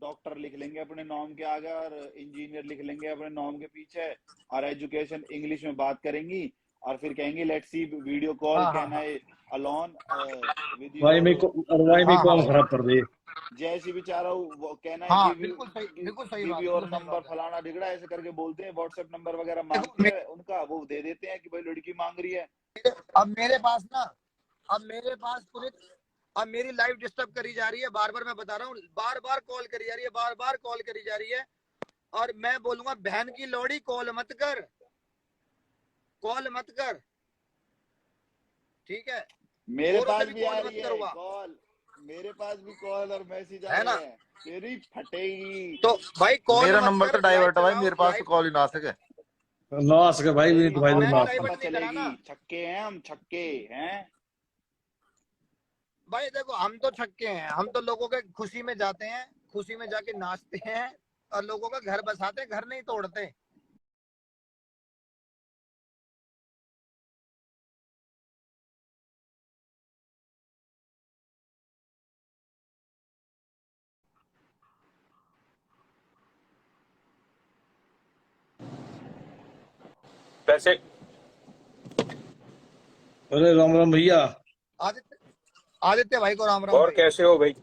Speaker 2: डॉक्टर लिख लेंगे अपने नाम के आगे और इंजीनियर लिख लेंगे अपने नाम के पीछे, और एजुकेशन इंग्लिश में बात करेंगी, और फिर कहेंगे लेट्स सी वीडियो कॉल,
Speaker 1: हाँ हाँ
Speaker 2: कैन
Speaker 1: हाँ
Speaker 2: आई अलोन विद
Speaker 4: भाई
Speaker 2: योर
Speaker 4: मेरे को, और भाई मेरे
Speaker 1: हाँ
Speaker 4: को
Speaker 1: हाँ
Speaker 4: हम खराब कर दे।
Speaker 2: जैसी बेचारा वो कैन आई
Speaker 1: हाँ,
Speaker 2: गिव यू
Speaker 1: बिल्कुल सही
Speaker 2: गिव
Speaker 1: बात है,
Speaker 2: योर
Speaker 1: बिल्कुल सही
Speaker 2: नंबर
Speaker 1: बात है।
Speaker 2: फलाना ढिगड़ा ऐसे करके बोलते हैं, व्हाट्सएप नंबर वगैरह
Speaker 1: देखो
Speaker 2: मांगते हैं उनका, वो दे देते हैं कि भाई लड़की मांग रही है।
Speaker 1: अब मेरे पास ना, अब मेरे पास पूरे, अब मेरी लाइफ डिस्टर्ब करी जा रही है, बार बार मैं बता रहा हूँ, बार बार कॉल करी जा रही है, बार बार कॉल करी जा रही है। और मैं बोलूंगा बहन की लोड़ी, कॉल मत कर, कॉल मत कर, ठीक है।
Speaker 2: मेरे
Speaker 1: औरों से
Speaker 2: पास
Speaker 1: भी
Speaker 2: भी आ
Speaker 1: कॉल मत
Speaker 2: रही है
Speaker 1: करवा।
Speaker 2: कॉल, मेरे पास भी कॉल और मैसेज आ
Speaker 1: है
Speaker 2: रहे
Speaker 1: ना।
Speaker 2: हैं, तेरी फटेगी।
Speaker 1: तो भाई कॉल
Speaker 3: मेरा
Speaker 1: मत
Speaker 3: नंबर तो
Speaker 1: कर, लाइव
Speaker 3: डाइवर्ट है भाई,
Speaker 1: चलाओ
Speaker 3: मेरे पास तो
Speaker 1: लाइव।
Speaker 3: कॉल ही ना आ सके।
Speaker 4: ना आ सके भाई
Speaker 2: तेरी
Speaker 4: विनीत भाई, तो ना
Speaker 1: मैंने
Speaker 4: आ
Speaker 2: कॉल
Speaker 4: सके।
Speaker 2: पता
Speaker 1: डाइवर्ट नहीं करा
Speaker 2: चलेगी,
Speaker 1: ना।
Speaker 2: छक्के हैं हम, छक्के हैं।
Speaker 1: भाई देखो हम तो छक्के हैं, हम तो लोगों के खुशी में जाते हैं, खुशी में जाके नाचते हैं, और लोगों का घर बसाते हैं, घर नहीं तोड़ते।
Speaker 5: वैसे
Speaker 4: अरे राम राम भैया।
Speaker 1: आदित्य, आदित्य भाई को राम राम
Speaker 5: और
Speaker 1: भाई।
Speaker 5: कैसे हो भाई?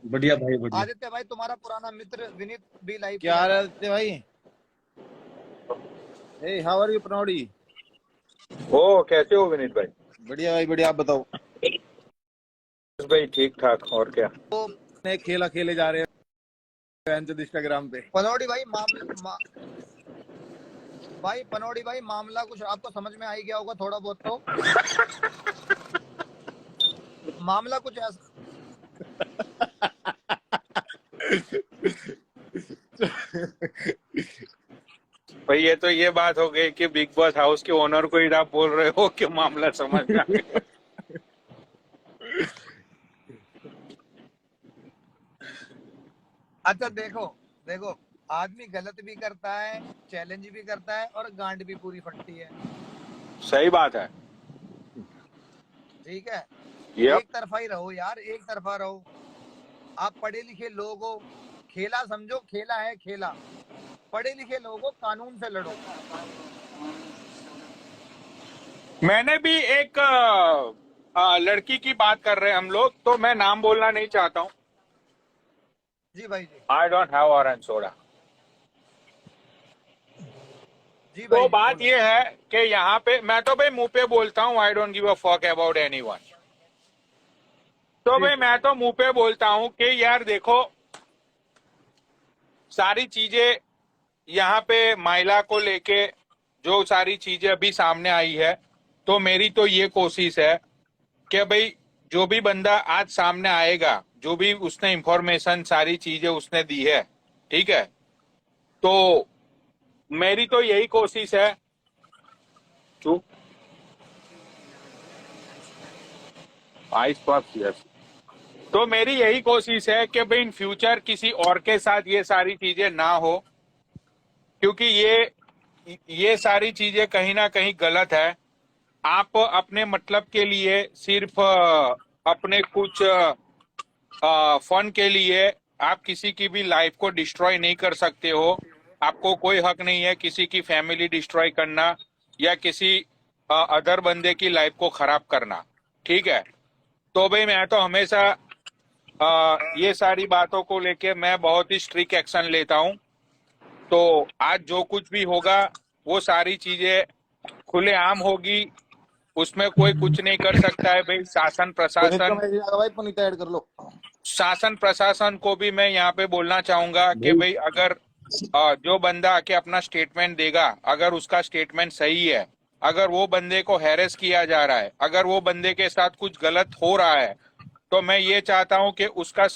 Speaker 4: बढ़िया भाई बढ़िया।
Speaker 1: आदित्य भाई तुम्हारा पुराना मित्र विनीत भी लाइव
Speaker 3: क्या
Speaker 1: पे
Speaker 3: हाल
Speaker 1: है।
Speaker 3: है भाई? हे हाउ आर यू प्रणोडी?
Speaker 5: ओ कैसे हो विनीत भाई?
Speaker 3: बढ़िया भाई बढ़िया, आप बताओ।
Speaker 5: बस भाई ठीक ठाक, और क्या।
Speaker 1: तो
Speaker 3: नए खेला खेले जा रहे हैं इंस्टाग्राम पे।
Speaker 1: पनौड़ी भाई भाई पनौड़ी भाई, मामला कुछ आपको समझ में आ ही गया होगा थोड़ा बहुत तो। मामला कुछ ऐसा,
Speaker 5: भाई ये बात हो गई कि बिग बॉस हाउस के ओनर को ही आप बोल रहे हो कि मामला समझ में आ गया।
Speaker 1: अच्छा देखो, देखो आदमी गलत भी करता है, चैलेंज भी करता है, और गांड भी पूरी फटती है।
Speaker 5: सही बात है।
Speaker 1: ठीक है।
Speaker 5: ये
Speaker 1: एक तरफा ही रहो यार, एक तरफा रहो। आप पढ़े लिखे लोग हो, खेला समझो, खेला है खेला। पढ़े लिखे लोग हो, कानून से लड़ो।
Speaker 5: मैंने भी एक लड़की की बात कर रहे हैं हम लोग, तो मैं नाम बोलना नहीं चाहता हूँ।
Speaker 1: जी भाई जी।
Speaker 5: I don't have orange soda.
Speaker 1: जी भाई
Speaker 5: तो
Speaker 1: जी
Speaker 5: बात
Speaker 1: बोलो।
Speaker 5: ये है कि यहाँ पे मैं तो भाई मुंह पे बोलता हूँ, I don't give a fuck about anyone. तो
Speaker 1: जी
Speaker 5: भाई
Speaker 1: जी।
Speaker 5: मैं तो मुंह पे बोलता हूँ कि यार देखो, सारी चीजें यहाँ पे महिला को लेके जो सारी चीजें अभी सामने आई है, तो मेरी तो ये कोशिश है कि भाई जो भी बंदा आज सामने आएगा, जो भी उसने इंफॉर्मेशन सारी चीजें उसने दी है, ठीक है, तो मेरी तो यही कोशिश है। चुप यस। तो मेरी यही कोशिश है कि भाई इन फ्यूचर किसी और के साथ ये सारी चीजें ना हो, क्योंकि ये सारी चीजें कहीं ना कहीं गलत है। आप अपने मतलब के लिए सिर्फ अपने कुछ फन के लिए आप किसी की भी लाइफ को डिस्ट्रॉय नहीं कर सकते हो। आपको कोई हक नहीं है किसी की फैमिली डिस्ट्रॉय करना या किसी अदर बंदे की लाइफ को खराब करना, ठीक है। तो भाई मैं तो हमेशा ये सारी बातों को लेके मैं बहुत ही स्ट्रिक्ट एक्शन लेता हूँ। तो आज जो कुछ भी होगा वो सारी चीजें खुलेआम होगी, उसमें कोई कुछ नहीं कर सकता है भाई।
Speaker 3: पुनीत ऐड कर लो।
Speaker 5: शासन प्रशासन को भी मैं यहाँ पे बोलना चाहूंगा कि भाई अगर जो बंदा आके अपना स्टेटमेंट देगा, अगर उसका स्टेटमेंट सही है, अगर वो बंदे को हैरेस किया जा रहा है, अगर वो बंदे के साथ कुछ गलत हो रहा है, तो मैं ये चाहता हूँ कि उसका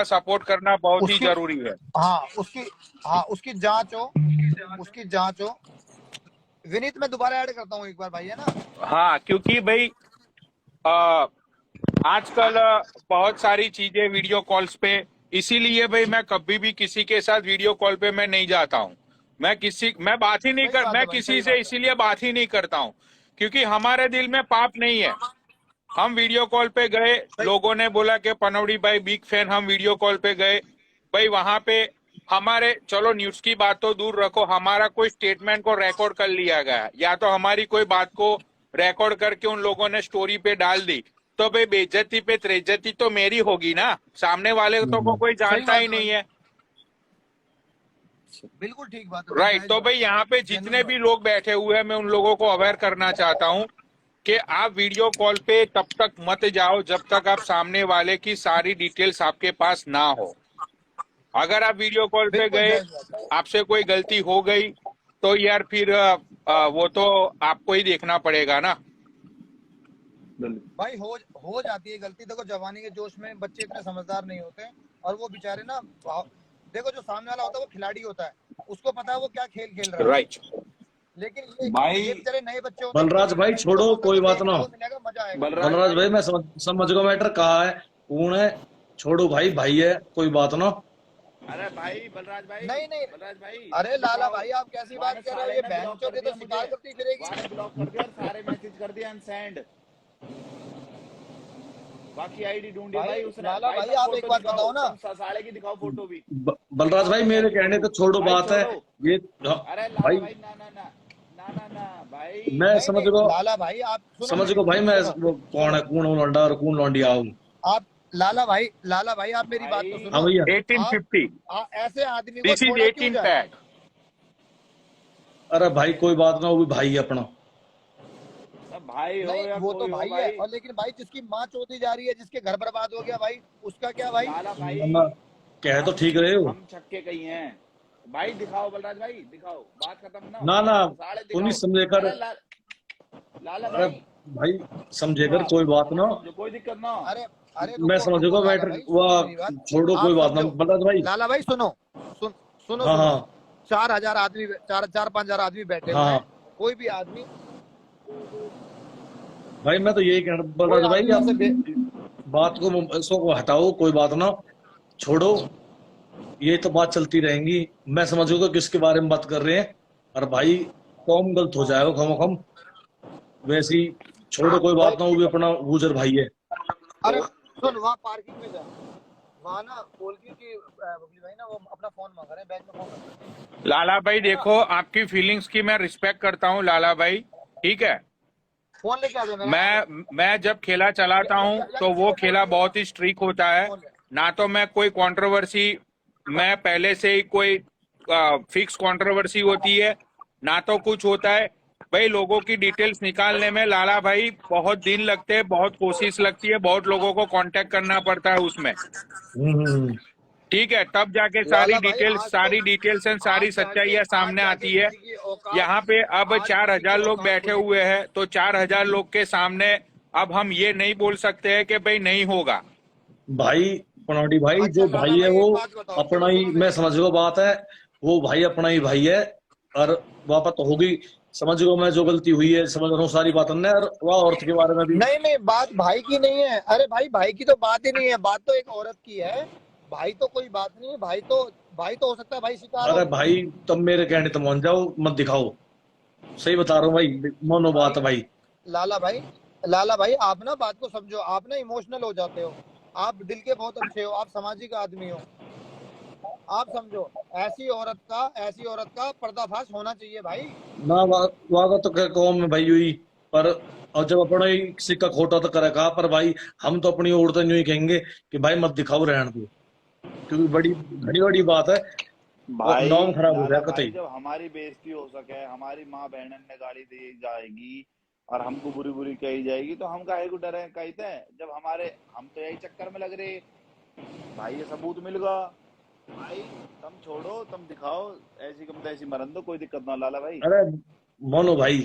Speaker 5: सपोर्ट करना बहुत ही जरूरी है।
Speaker 1: उसकी जांच हो। विनीत मैं दोबारा ऐड करता हूँ एक बार भाई, है ना।
Speaker 5: हाँ, क्योंकि भाई आजकल बहुत सारी चीजें वीडियो कॉल्स पे, इसीलिए भाई मैं कभी भी किसी के साथ वीडियो कॉल पे मैं नहीं जाता हूँ। मैं बात ही नहीं कर, मैं किसी से इसीलिए बात ही नहीं करता हूँ क्योंकि हमारे दिल में पाप नहीं है। हम वीडियो कॉल पे गए, लोगों ने बोला कि पनौड़ी भाई बिग फैन, हम वीडियो कॉल पे गए भाई, वहां पे हमारे, चलो न्यूज की बात तो दूर रखो, हमारा कोई स्टेटमेंट को रिकॉर्ड कर लिया गया या तो हमारी कोई बात को रिकॉर्ड करके उन लोगों ने स्टोरी पे डाल दी, तो भाई बेइज्जती पे त्रेज्जती तो मेरी होगी ना, सामने वाले तो को कोई जानता ही नहीं है।
Speaker 1: बिल्कुल ठीक बात है,
Speaker 5: राइट। तो भाई यहाँ पे जितने भी लोग बैठे हुए हैं, मैं उन लोगों को अवेयर करना चाहता हूँ कि आप वीडियो कॉल पे तब तक मत जाओ जब तक आप सामने वाले की सारी डिटेल्स आपके पास ना हो। अगर आप वीडियो कॉल पे गए, आपसे कोई गलती हो गई, तो यार फिर वो तो आपको ही देखना पड़ेगा ना
Speaker 1: भाई। हो जाती है गलती। देखो जवानी के जोश में बच्चे इतने समझदार नहीं होते, और वो बेचारे ना, देखो जो सामने वाला होता है वो खिलाड़ी होता है, उसको पता है वो क्या खेल खेल रहा है।
Speaker 5: राइट।
Speaker 1: लेकिन ये बेचारे नए बच्चे होते हैं।
Speaker 4: बलराज भाई छोड़ो, कोई बात ना।
Speaker 1: मजा आएगा।
Speaker 4: बलराज भाई मैं समझ गया मैटर कहा है, कौन है, छोड़ो भाई है, कोई बात ना।
Speaker 2: अरे भाई बलराज भाई,
Speaker 1: नहीं
Speaker 2: बलराज भाई,
Speaker 1: अरे लाला भाई आप कैसी बात कर रहे हो? ये बहन चोद तो शिकार करती फिरेगी।
Speaker 2: ब्लॉक कर दिया और सारे मैसेज कर दिए अनसेंड। बाकी आईडी ढूंढिए भाई। उस
Speaker 1: लाला भाई आप एक बात बताओ ना,
Speaker 2: साले की दिखाओ फोटो भी।
Speaker 4: बलराज भाई मेरे कहने तो छोड़ो बात है ये।
Speaker 2: अरे
Speaker 4: भाई
Speaker 2: ना भाई,
Speaker 4: मैं समझ गो
Speaker 1: लाला भाई आप
Speaker 4: समझ गो भाई, मैं कौन है, कौन लौंडा और कौन लौंडिया हूँ।
Speaker 1: आप लाला भाई आप मेरी बात तो सुनो।
Speaker 4: हाँ भैया
Speaker 5: 1850
Speaker 1: ऐसे आदमी को
Speaker 5: दिस इज
Speaker 1: छोड़ा क्यों
Speaker 5: 18
Speaker 1: जाए?
Speaker 5: पैक।
Speaker 4: अरे भाई कोई बात ना, वो भी भाई है अपना।
Speaker 2: भाई हो
Speaker 1: नहीं
Speaker 2: या
Speaker 1: वो तो
Speaker 2: कोई
Speaker 1: भाई
Speaker 2: हो
Speaker 1: है, और लेकिन भाई जिसकी माँ चोदी जा रही है, जिसके घर बर्बाद हो गया भाई, उसका क्या भाई?
Speaker 2: लाला भाई
Speaker 4: कह तो ठीक रहे हो।
Speaker 2: हम छक्के कहीं हैं भाई। दिखाओ बलराज भाई, दिखाओ, बात खत्म
Speaker 4: ना
Speaker 2: साले दिखाओ।
Speaker 4: पुलिस समझेकर,
Speaker 2: लाला
Speaker 4: अरे भाई समझेकर कोई बात ना,
Speaker 2: कोई दिक्कत ना।
Speaker 1: अरे
Speaker 4: मैं समझूंगा मैटर, वो छोड़ो कोई बात ना। बलराज भाई,
Speaker 1: लाला भाई सुनो।
Speaker 4: हाँ
Speaker 1: 4,000 आदमी, 4-5,000 आदमी बैठे हुए हैं। कोई भी आदमी,
Speaker 4: भाई मैं तो यही कह रहा हूँ बलराज भाई, आप बात को इसको हटाओ, कोई बात ना, छोड़ो, ये तो बात चलती रहेंगी। मैं समझूंगा किसके बारे में बात कर रहे हैं, और भाई कौन गलत हो जाएगा खम वैसी, छोड़ो कोई बात ना, वो भी अपना गुजर भाई है।
Speaker 1: अरे सुन, वहाँ पार्किंग में जा, वहाँ ना बोल की बबली भाई ना वो अपना फोन मांग रहे हैं, बैग में फोन रख रहे हैं।
Speaker 5: लाला भाई देखो, आपकी फीलिंग्स की मैं रिस्पेक्ट करता हूँ लाला भाई, ठीक है।
Speaker 1: फोन लेके आ जाए।
Speaker 5: मैं जब खेला चलाता हूँ तो वो खेला बहुत ही स्ट्रिक्ट होता है ना। तो मैं कोई कंट्रोवर्सी, मैं पहले से ही कोई फिक्स कंट्रोवर्सी होती है ना, तो कुछ होता है भाई। लोगों की डिटेल्स निकालने में लाला भाई बहुत दिन लगते हैं, बहुत कोशिश लगती है, बहुत लोगों को कांटेक्ट करना पड़ता है उसमें, ठीक है, तब जाके सारी
Speaker 1: लाला भाई,
Speaker 5: डिटेल्स
Speaker 1: आज
Speaker 5: सारी
Speaker 1: तो
Speaker 5: डिटेल्स एंड सारी
Speaker 1: आज जाके
Speaker 5: सच्चाइयां
Speaker 1: आज
Speaker 5: सामने
Speaker 1: जाके
Speaker 5: आती है।
Speaker 1: किसी की औकात
Speaker 5: यहाँ पे अब
Speaker 1: आज किसी
Speaker 5: 4000
Speaker 1: की
Speaker 5: लोग
Speaker 1: औकात
Speaker 5: बैठे
Speaker 1: खुली।
Speaker 5: हुए हैं, तो 4000 लोग के सामने अब हम ये नहीं बोल सकते हैं कि भाई नहीं होगा।
Speaker 4: भाई पनौटी भाई,
Speaker 1: अच्छा
Speaker 4: जो
Speaker 1: लाला
Speaker 4: भाई है
Speaker 1: भाई,
Speaker 4: वो
Speaker 1: एक बात बताओ,
Speaker 4: अपना
Speaker 1: चलो
Speaker 4: ही,
Speaker 1: सुनो
Speaker 4: मैं
Speaker 1: मेरी
Speaker 4: समझ
Speaker 1: बात।
Speaker 4: गो बात है, वो भाई अपना ही भाई है। और वापस तो होगी, समझ गो मैं जो गलती हुई है समझ रहा हूँ सारी बात ने, और वह औरत के बारे में भी।
Speaker 1: नहीं नहीं, बात भाई की नहीं है। अरे भाई, भाई की तो बात ही नहीं है, बात तो एक औरत की है। भाई तो कोई बात नहीं है, भाई तो हो सकता है भाई शिकार
Speaker 4: अरे
Speaker 1: हो।
Speaker 4: भाई तुम मेरे कहने तो मान जाओ, मत दिखाओ, सही बता रहा हूँ भाई, मानो बात
Speaker 1: भाई
Speaker 4: है भाई।
Speaker 1: लाला भाई, लाला भाई, आप ना बात को समझो, आप ना इमोशनल हो जाते हो। आप दिल के बहुत अच्छे हो, आप सामाजिक आदमी हो। आप समझो, ऐसी औरत का पर्दाफाश होना चाहिए भाई।
Speaker 4: ना वादा तो क्या कौम में भाई हुई, पर और जब अपना ही सिक्का खोटा तो करे कहा, पर भाई हम तो अपनी ओर तो यूं ही कहेंगे कि भाई मत दिखाओ, रहने दो, क्योंकि बड़ी बड़ी बड़ी बात है और
Speaker 2: भाई
Speaker 4: नाम खराब हो
Speaker 2: लाला
Speaker 4: जाए
Speaker 2: भाई,
Speaker 4: कतई।
Speaker 2: जब हमारी बेइज्जती हो सके, हमारी माँ बहन ने गाली दी जाएगी और हमको बुरी बुरी कही जाएगी, तो हम काहे को डरे कहते हैं। जब हमारे हम तो यही चक्कर में लग रहे भाई, ये सबूत मिल गया भाई, तुम छोड़ो, तुम दिखाओ, ऐसी कम तैसी मरन दो, कोई दिक्कत ना लाला भाई।
Speaker 4: अरे मानो भाई,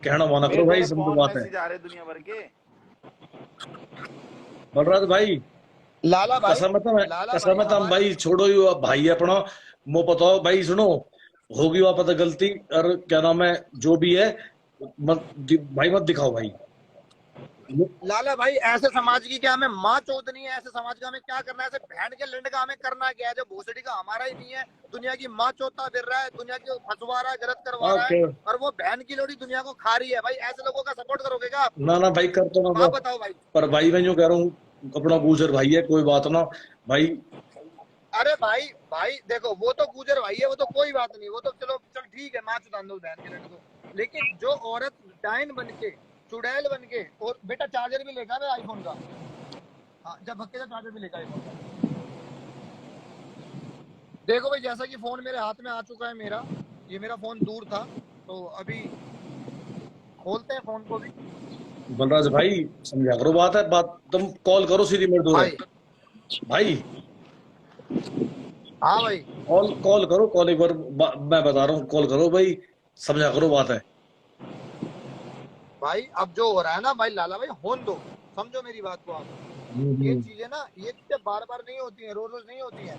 Speaker 4: कहना माना करो
Speaker 2: मेरे
Speaker 4: भाई,
Speaker 2: तेरे
Speaker 4: समझो
Speaker 2: कौन
Speaker 4: बात है।
Speaker 2: मैसेज आ रहे दुनिया भर के।
Speaker 4: बलराज भाई,
Speaker 1: लाला भाई, लाला भाई
Speaker 4: कसम
Speaker 1: हमारे
Speaker 4: भाई, छोड़ो ही भाई है अपना, मो बताओ भाई, सुनो, होगी वहां पता गलती, और क्या नाम है जो भी है, भाई मत दिखाओ भाई।
Speaker 1: लाला भाई, ऐसे समाज की क्या हमें माँ चोदनी है? ऐसे समाज का हमें क्या करना है? ऐसे बहन के लंड का हमें करना क्या है? जो भोसड़ी का हमारा ही नहीं है, दुनिया की माँ चोता फिर रहा है, दुनिया की फंसवा रहा है, गलत करवा रहा है,
Speaker 4: ओके,
Speaker 1: और वो बहन की लोड़ी दुनिया को खा रही है। भाई ऐसे लोगों का सपोर्ट करोगे क्या आप?
Speaker 4: ना ना भाई कर तो ना दो,
Speaker 1: आप बताओ भाई।
Speaker 4: पर भाई मैं जो कह रहा हूँ अपना गुजर भाई है, कोई बात ना भाई।
Speaker 1: अरे भाई, भाई देखो, वो तो गुजर भाई है, वो तो कोई बात नहीं, वो तो चलो चल ठीक है, माँ चुदान दो बहन के लंड को। लेकिन जो औरत डायन बन के, चुड़ैल बन के, और बेटा चार्जर भी लेगा मेरा आईफोन का। हाँ, जब भक्के का चार्जर भी लेगा आईफोन का। देखो भाई, जैसा कि फोन मेरे हाथ में आ चुका है मेरा, ये मेरा फोन दूर था, तो अभी खोलते हैं फोन को भी।
Speaker 4: बलराज भाई समझा करो बात है, बात तुम कॉल करो सीधी मेरे दो
Speaker 1: भाई,
Speaker 4: भाई,
Speaker 1: हाँ भाई,
Speaker 4: कॉल कॉल करो, कॉल एक बार मैं बता रहा हूँ, कॉल करो भाई, समझा करो बात है।
Speaker 1: भाई अब जो हो रहा है ना भाई, लाला भाई होने दो, समझो मेरी बात को आप। ये चीजें ना, ये चीजें बार बार नहीं होती हैं, रोज रोज नहीं होती हैं।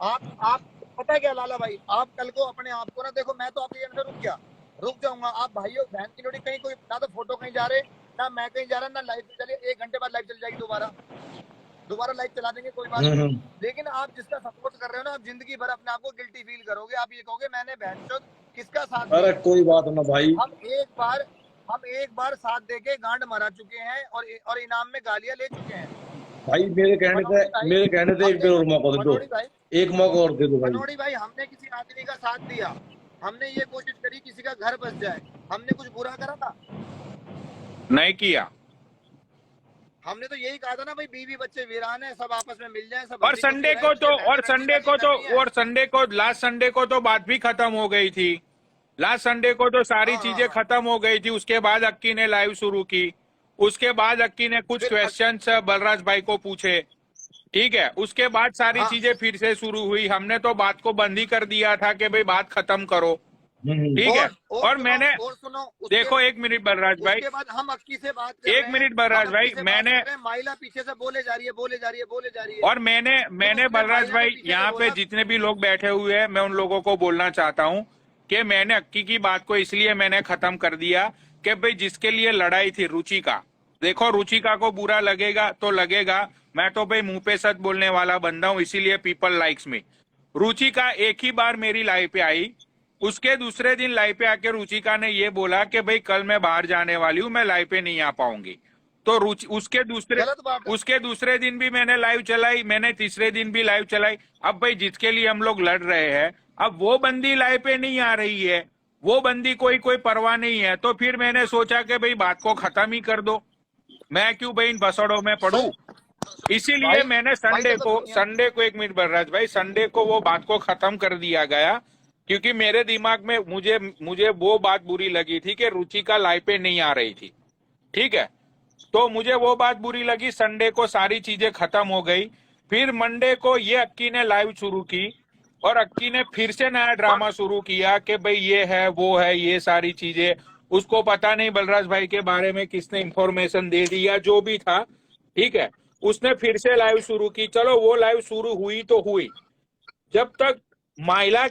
Speaker 1: आप पता है क्या लाला भाई, आप कल को अपने आप को ना देखो, मैं तो आपके अंदर रुक जाऊंगा। आप भाइयों बहन की लोड़ी कहीं, कोई ना तो फोटो कहीं जा रहे, ना मैं कहीं जा रहा, ना लाइव चले, 1 घंटे बाद लाइव चल जाएगी, दोबारा लाइव चला देंगे, कोई बात नहीं। लेकिन आप जिसका सपोर्ट कर रहे हो ना, आप जिंदगी भर अपने आप को गिल्टी फील करोगे। आप ये कहोगे मैंने बहनचोद किसका साथ
Speaker 4: अरे
Speaker 1: दिया।
Speaker 4: कोई बात ना भाई,
Speaker 1: हम एक बार साथ देके गांड मरा चुके हैं, और इनाम में गालियां ले चुके हैं।
Speaker 4: भाई मेरे कहने से एक बार और मौका दे दो,
Speaker 1: मनोड़ी भाई,
Speaker 4: एक मौका और दे दो भाई।
Speaker 1: मनोड़ी भाई, हमने किसी आदमी का साथ दिया, हमने ये कोशिश करी किसी का घर बस जाए, हमने कुछ बुरा करा था?
Speaker 5: नहीं किया।
Speaker 1: हमने तो यही कहा था ना भाई, बीवी बच्चे वीरान है, सब आपस में मिल जाए, सब
Speaker 5: और
Speaker 1: हंसी खुशी
Speaker 5: संडे
Speaker 1: रहें,
Speaker 5: को तो
Speaker 1: किसी बहन करनी है।
Speaker 5: और संडे को लास्ट संडे को तो बात भी खत्म हो गई थी। लास्ट संडे को तो सारी
Speaker 1: हाँ,
Speaker 5: चीजें
Speaker 1: हाँ।
Speaker 5: खत्म हो गई थी। उसके बाद अक्की ने लाइव शुरू की, उसके बाद अक्की ने कुछ
Speaker 1: फिर
Speaker 5: क्वेश्चंस बलराज भाई को पूछे, ठीक है। उसके बाद सारी
Speaker 1: हाँ,
Speaker 5: चीजें फिर से शुरू हुई। हमने तो बात को बंद ही कर दिया था कि भाई बात खत्म करो, ठीक है। और मैंने
Speaker 1: सुनो,
Speaker 5: देखो, एक मिनट बलराज भाई,
Speaker 1: उसके बाद हम अक्की से बात कर
Speaker 5: एक
Speaker 1: रहे
Speaker 5: मिनट
Speaker 1: हैं,
Speaker 5: बलराज
Speaker 1: हम
Speaker 5: भाई,
Speaker 1: अक्की से बात
Speaker 5: मैंने
Speaker 1: कर रहे हैं, माइला पीछे से बोले जा रही है।
Speaker 5: और मैंने
Speaker 1: उसने
Speaker 5: बलराज
Speaker 1: माइला ने
Speaker 5: भाई,
Speaker 1: पीछे से
Speaker 5: यहाँ पे
Speaker 1: बोला,
Speaker 5: जितने भी लोग बैठे हुए हैं, मैं उन लोगों को बोलना चाहता हूँ कि मैंने अक्की की बात को इसलिए मैंने खत्म कर दिया कि भाई जिसके लिए लड़ाई थी रुचिका, देखो रुचिका को बुरा लगेगा तो लगेगा, मैं तो भाई मुंह पे सच बोलने वाला बंदा हूँ, इसीलिए पीपल लाइक्स मी। रुचिका एक ही बार मेरी लाइव पे आई, उसके दूसरे दिन लाइव पे आके रुचिका ने ये बोला कि भाई कल मैं बाहर जाने वाली हूँ, मैं लाइव पे नहीं आ पाऊंगी। तो
Speaker 1: गलत बात है।
Speaker 5: उसके दूसरे दिन भी मैंने लाइव चलाई, मैंने तीसरे दिन भी लाइव चलाई। अब भाई जिसके लिए हम लोग लड़ रहे हैं, अब वो बंदी लाइव पे नहीं आ रही है, वो बंदी कोई परवाह नहीं है, तो फिर मैंने सोचा कि भाई बात को खत्म ही कर दो, मैं क्यों भाई इन बसड़ों में पढ़ूं। इसीलिए मैंने संडे को एक मिनट बलराज भाई, संडे को वो बात को खत्म कर दिया गया, क्योंकि मेरे दिमाग में मुझे वो बात बुरी लगी थी कि रुचिका लाइव पे नहीं आ रही थी, ठीक है। तो मुझे वो बात बुरी लगी। संडे को सारी चीजें खत्म हो गई। फिर मंडे को ये अक्की ने लाइव शुरू की और अक्की ने फिर से नया ड्रामा शुरू किया कि भाई ये है वो है ये सारी चीजें। उसको पता नहीं बलराज भाई के बारे में किसने इंफॉर्मेशन दे दी या जो भी था, ठीक है। उसने फिर से लाइव शुरू की। चलो वो लाइव शुरू हुई तो हुई, जब तक महिला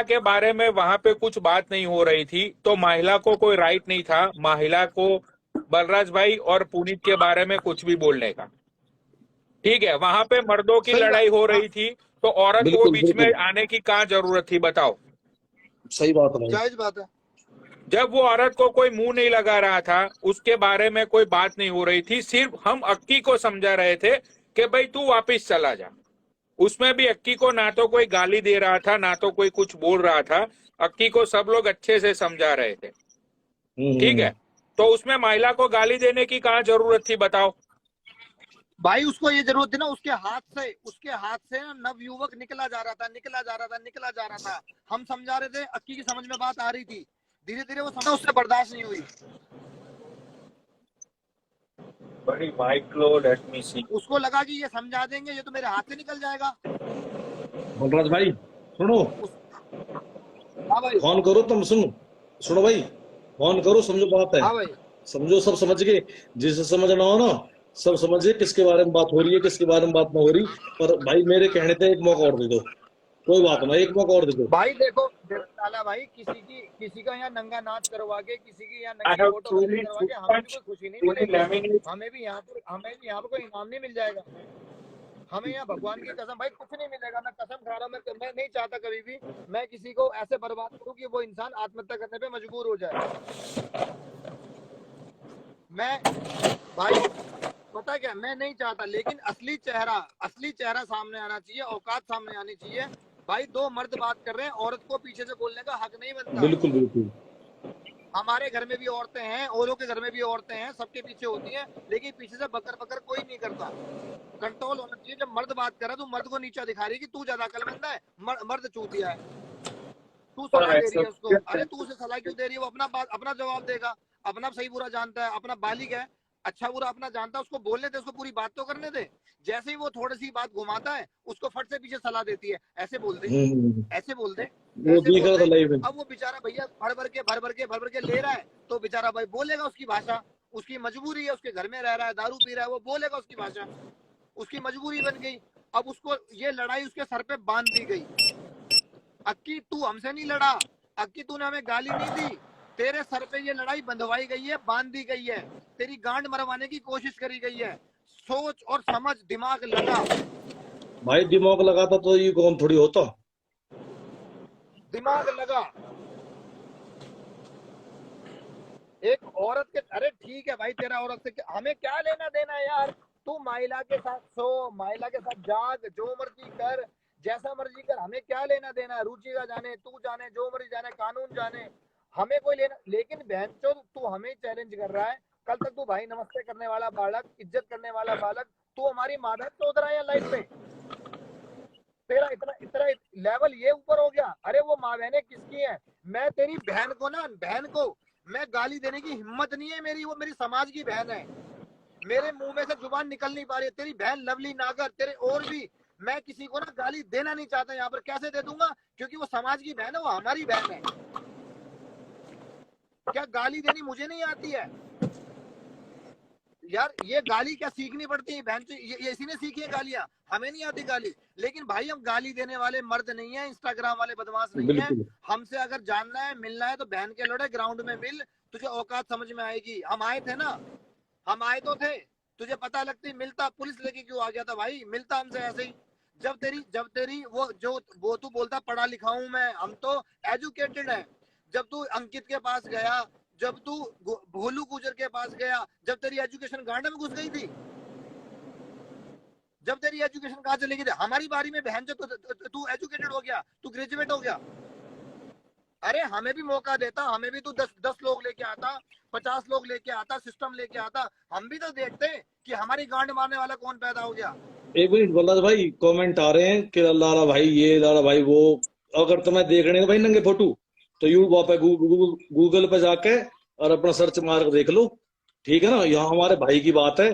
Speaker 5: के बारे में वहां पे कुछ बात नहीं हो रही थी तो महिला को कोई राइट नहीं था महिला को बलराज भाई और पुनीत के बारे में कुछ भी बोलने का, ठीक है। वहां पे मर्दों की लड़ाई हो रही थी तो औरत को
Speaker 4: बिल्कुल
Speaker 5: बीच में
Speaker 4: बिल्कुल
Speaker 5: आने की कहाँ जरूरत थी, बताओ।
Speaker 4: सही बात है भाई।
Speaker 1: जायज बात है।
Speaker 5: जब वो औरत को कोई मुंह नहीं लगा रहा था, उसके बारे में कोई बात नहीं हो रही थी, सिर्फ हम अक्की को समझा रहे थे कि भाई तू वापिस चला जा। उसमें भी अक्की को ना तो कोई गाली दे रहा था ना तो कोई कुछ बोल रहा था। अक्की को सब लोग अच्छे से समझा रहे थे, ठीक है। तो उसमें महिला को गाली देने की कहाँ जरूरत थी, बताओ।
Speaker 1: भाई उसको ये जरूरत थी ना, उसके हाथ से ना नवयुवक निकला जा रहा था। हम समझा रहे थे, अक्की की समझ में बात आ रही थी। धीरे धीरे वो समझ उससे बर्दाश्त नहीं हुई।
Speaker 5: बड़ी माइक्रो लेट मी सी।
Speaker 1: उसको लगा कि ये समझा देंगे, ये तो मेरे हाथ से निकल जाएगा।
Speaker 4: बलराज भाई सुनो,
Speaker 1: हाँ भाई,
Speaker 4: फोन करो तुम, सुनो भाई, फोन करो, समझो बात है।
Speaker 1: हाँ भाई,
Speaker 4: समझो, सब समझ गए, जिसे समझना हो ना सब समझे किसके बारे में बात हो रही है किसके बारे में बात ना हो रही। पर भाई मेरे कहने पे एक मौका और दे दो, कोई बात ना, एक मौका और दे दो
Speaker 1: भाई। देखो ताला भाई, किसी का यहाँ नंगा नाच करवा के, किसी की यहाँ नंगी फोटो करवा के हमें भी कोई खुशी नहीं मिलेगी। हमें भी यहाँ पर कोई इनाम नहीं मिल जाएगा। हमें यहाँ भगवान की कसम भाई कुछ नहीं मिलेगा। मैं कसम खा रहा हूँ, मैं नहीं चाहता कभी भी मैं किसी को ऐसे बर्बाद करूँ कि वो इंसान आत्महत्या करने पे मजबूर हो जाए। मैं भाई पता क्या, मैं नहीं चाहता, लेकिन असली चेहरा सामने आना चाहिए, औकात सामने आनी चाहिए। भाई दो मर्द बात कर रहे हैं, औरत को पीछे से बोलने का हक नहीं बनता।
Speaker 4: बिल्कुल बिल्कुल।
Speaker 1: हमारे घर में भी औरतें हैं, औरों के घर में भी औरतें हैं, सबके पीछे होती हैं, लेकिन पीछे से बकर कोई नहीं करता। कंट्रोल होना चाहिए। जब मर्द बात कर रहा है तो मर्द को नीचा दिखा रही है कि तू ज्यादा अकलमंद है, मर्द चूतिया है, तू सलाह दे रही है उसको। अरे तू उसे सलाह क्यों दे रही है? वो अपना जवाब देगा, अपना सही बुरा जानता है, अपना बालिग है, अच्छा बुरा अपना जानता है। उसको बोलने दे, उसको पूरी बात तो करने दे। जैसे ही वो थोड़ी सी बात घुमाता है, उसको फट से पीछे सलाह देती है, ऐसे बोल दे, ऐसे बोल दे,
Speaker 4: वो देख रहा था लाइव में।
Speaker 1: अब वो बेचारा भैया भर भर के ले रहा है, तो बेचारा भाई बोलेगा उसकी भाषा, उसकी मजबूरी है, उसके घर में रह रहा है, दारू पी रहा है, वो बोलेगा उसकी भाषा, उसकी मजबूरी बन गई। अब उसको ये लड़ाई उसके सर पे बांध दी गई। अक्की तू हमसे नहीं लड़ा, अक्की तूने हमें गाली नहीं दी, तेरे सर पे ये लड़ाई बंधवाई गई है, बांध दी गई है, तेरी गांड मरवाने की कोशिश करी गई है। सोच और समझ, दिमाग लगा
Speaker 4: भाई, दिमाग लगाता तो ये कौन थोड़ी होता।
Speaker 1: दिमाग लगा एक औरत के। अरे ठीक है भाई, तेरा औरत से हमें क्या लेना देना है यार। तू महिला के साथ सो, महिला के साथ जाग, जो मर्जी कर, जैसा मर्जी कर, हमें क्या लेना देना है। रुचि का जाने, तू जाने, जो मर्जी जाने, कानून जाने, हमें कोई लेना। लेकिन बहनचोद तू हमें चैलेंज कर रहा है। कल तक तू भाई नमस्ते करने वाला बालक, इज्जत करने वाला बालक, तू हमारी माँ बहन चोद रहा है लाइफ में। तेरा इतना लेवल ये ऊपर हो गया। अरे वो माँ बहने किसकी है? मैं तेरी बहन को मैं गाली देने की हिम्मत नहीं है मेरी, वो मेरी समाज की बहन है। मेरे मुंह में से जुबान निकल नहीं पा रही है। तेरी बहन लवली नागर, तेरे और भी, मैं किसी को ना गाली देना नहीं चाहता यहाँ पर। कैसे दे दूंगा? क्योंकि वो समाज की बहन है, वो हमारी बहन है। क्या गाली देनी मुझे नहीं आती है यार? ये गाली क्या सीखनी पड़ती है बहन? ये इसी ने सीखी है गालियां, हमें नहीं आती गाली। लेकिन भाई हम गाली देने वाले मर्द नहीं है, इंस्टाग्राम वाले बदमाश नहीं है। हमसे अगर जानना है, मिलना है तो बहन के लोड़े ग्राउंड में मिल, तुझे औकात समझ में आएगी। हम आए थे ना, हम आए तो थे, तुझे पता लगती। मिलता पुलिस लेके क्यों आ गया था भाई? मिलता हमसे ऐसे ही। जब तेरी वो तू बोलता पढ़ा लिखा हूं मैं, हम तो एजुकेटेड है। जब तू अंकित के पास गया, जब तू भोलू गुजर के पास गया, जब तेरी एजुकेशन गांड में घुस गई थी, जब तेरी एजुकेशन कहाँ चली गई थी? हमारी बारी में बहन जो तू एजुकेटेड हो गया, तू ग्रेजुएट हो गया। अरे हमें भी मौका देता, हमें भी तू 10 लोग लेके आता, 50 लोग लेके आता, सिस्टम लेके आता। हम भी तो देखते कि हमारी गांड मारने वाला कौन पैदा हो गया।
Speaker 4: एक मिनट बल्ला भाई, कमेंट आ रहे हैं कि लाला भाई ये, लाला भाई वो। अगर तुम्हें देखने हैं भाई नंगे फोटो, तो यूट्यूब पे गूगल पे जाके और अपना सर्च मार के देख लो। ठीक है ना, यहाँ हमारे भाई की बात है,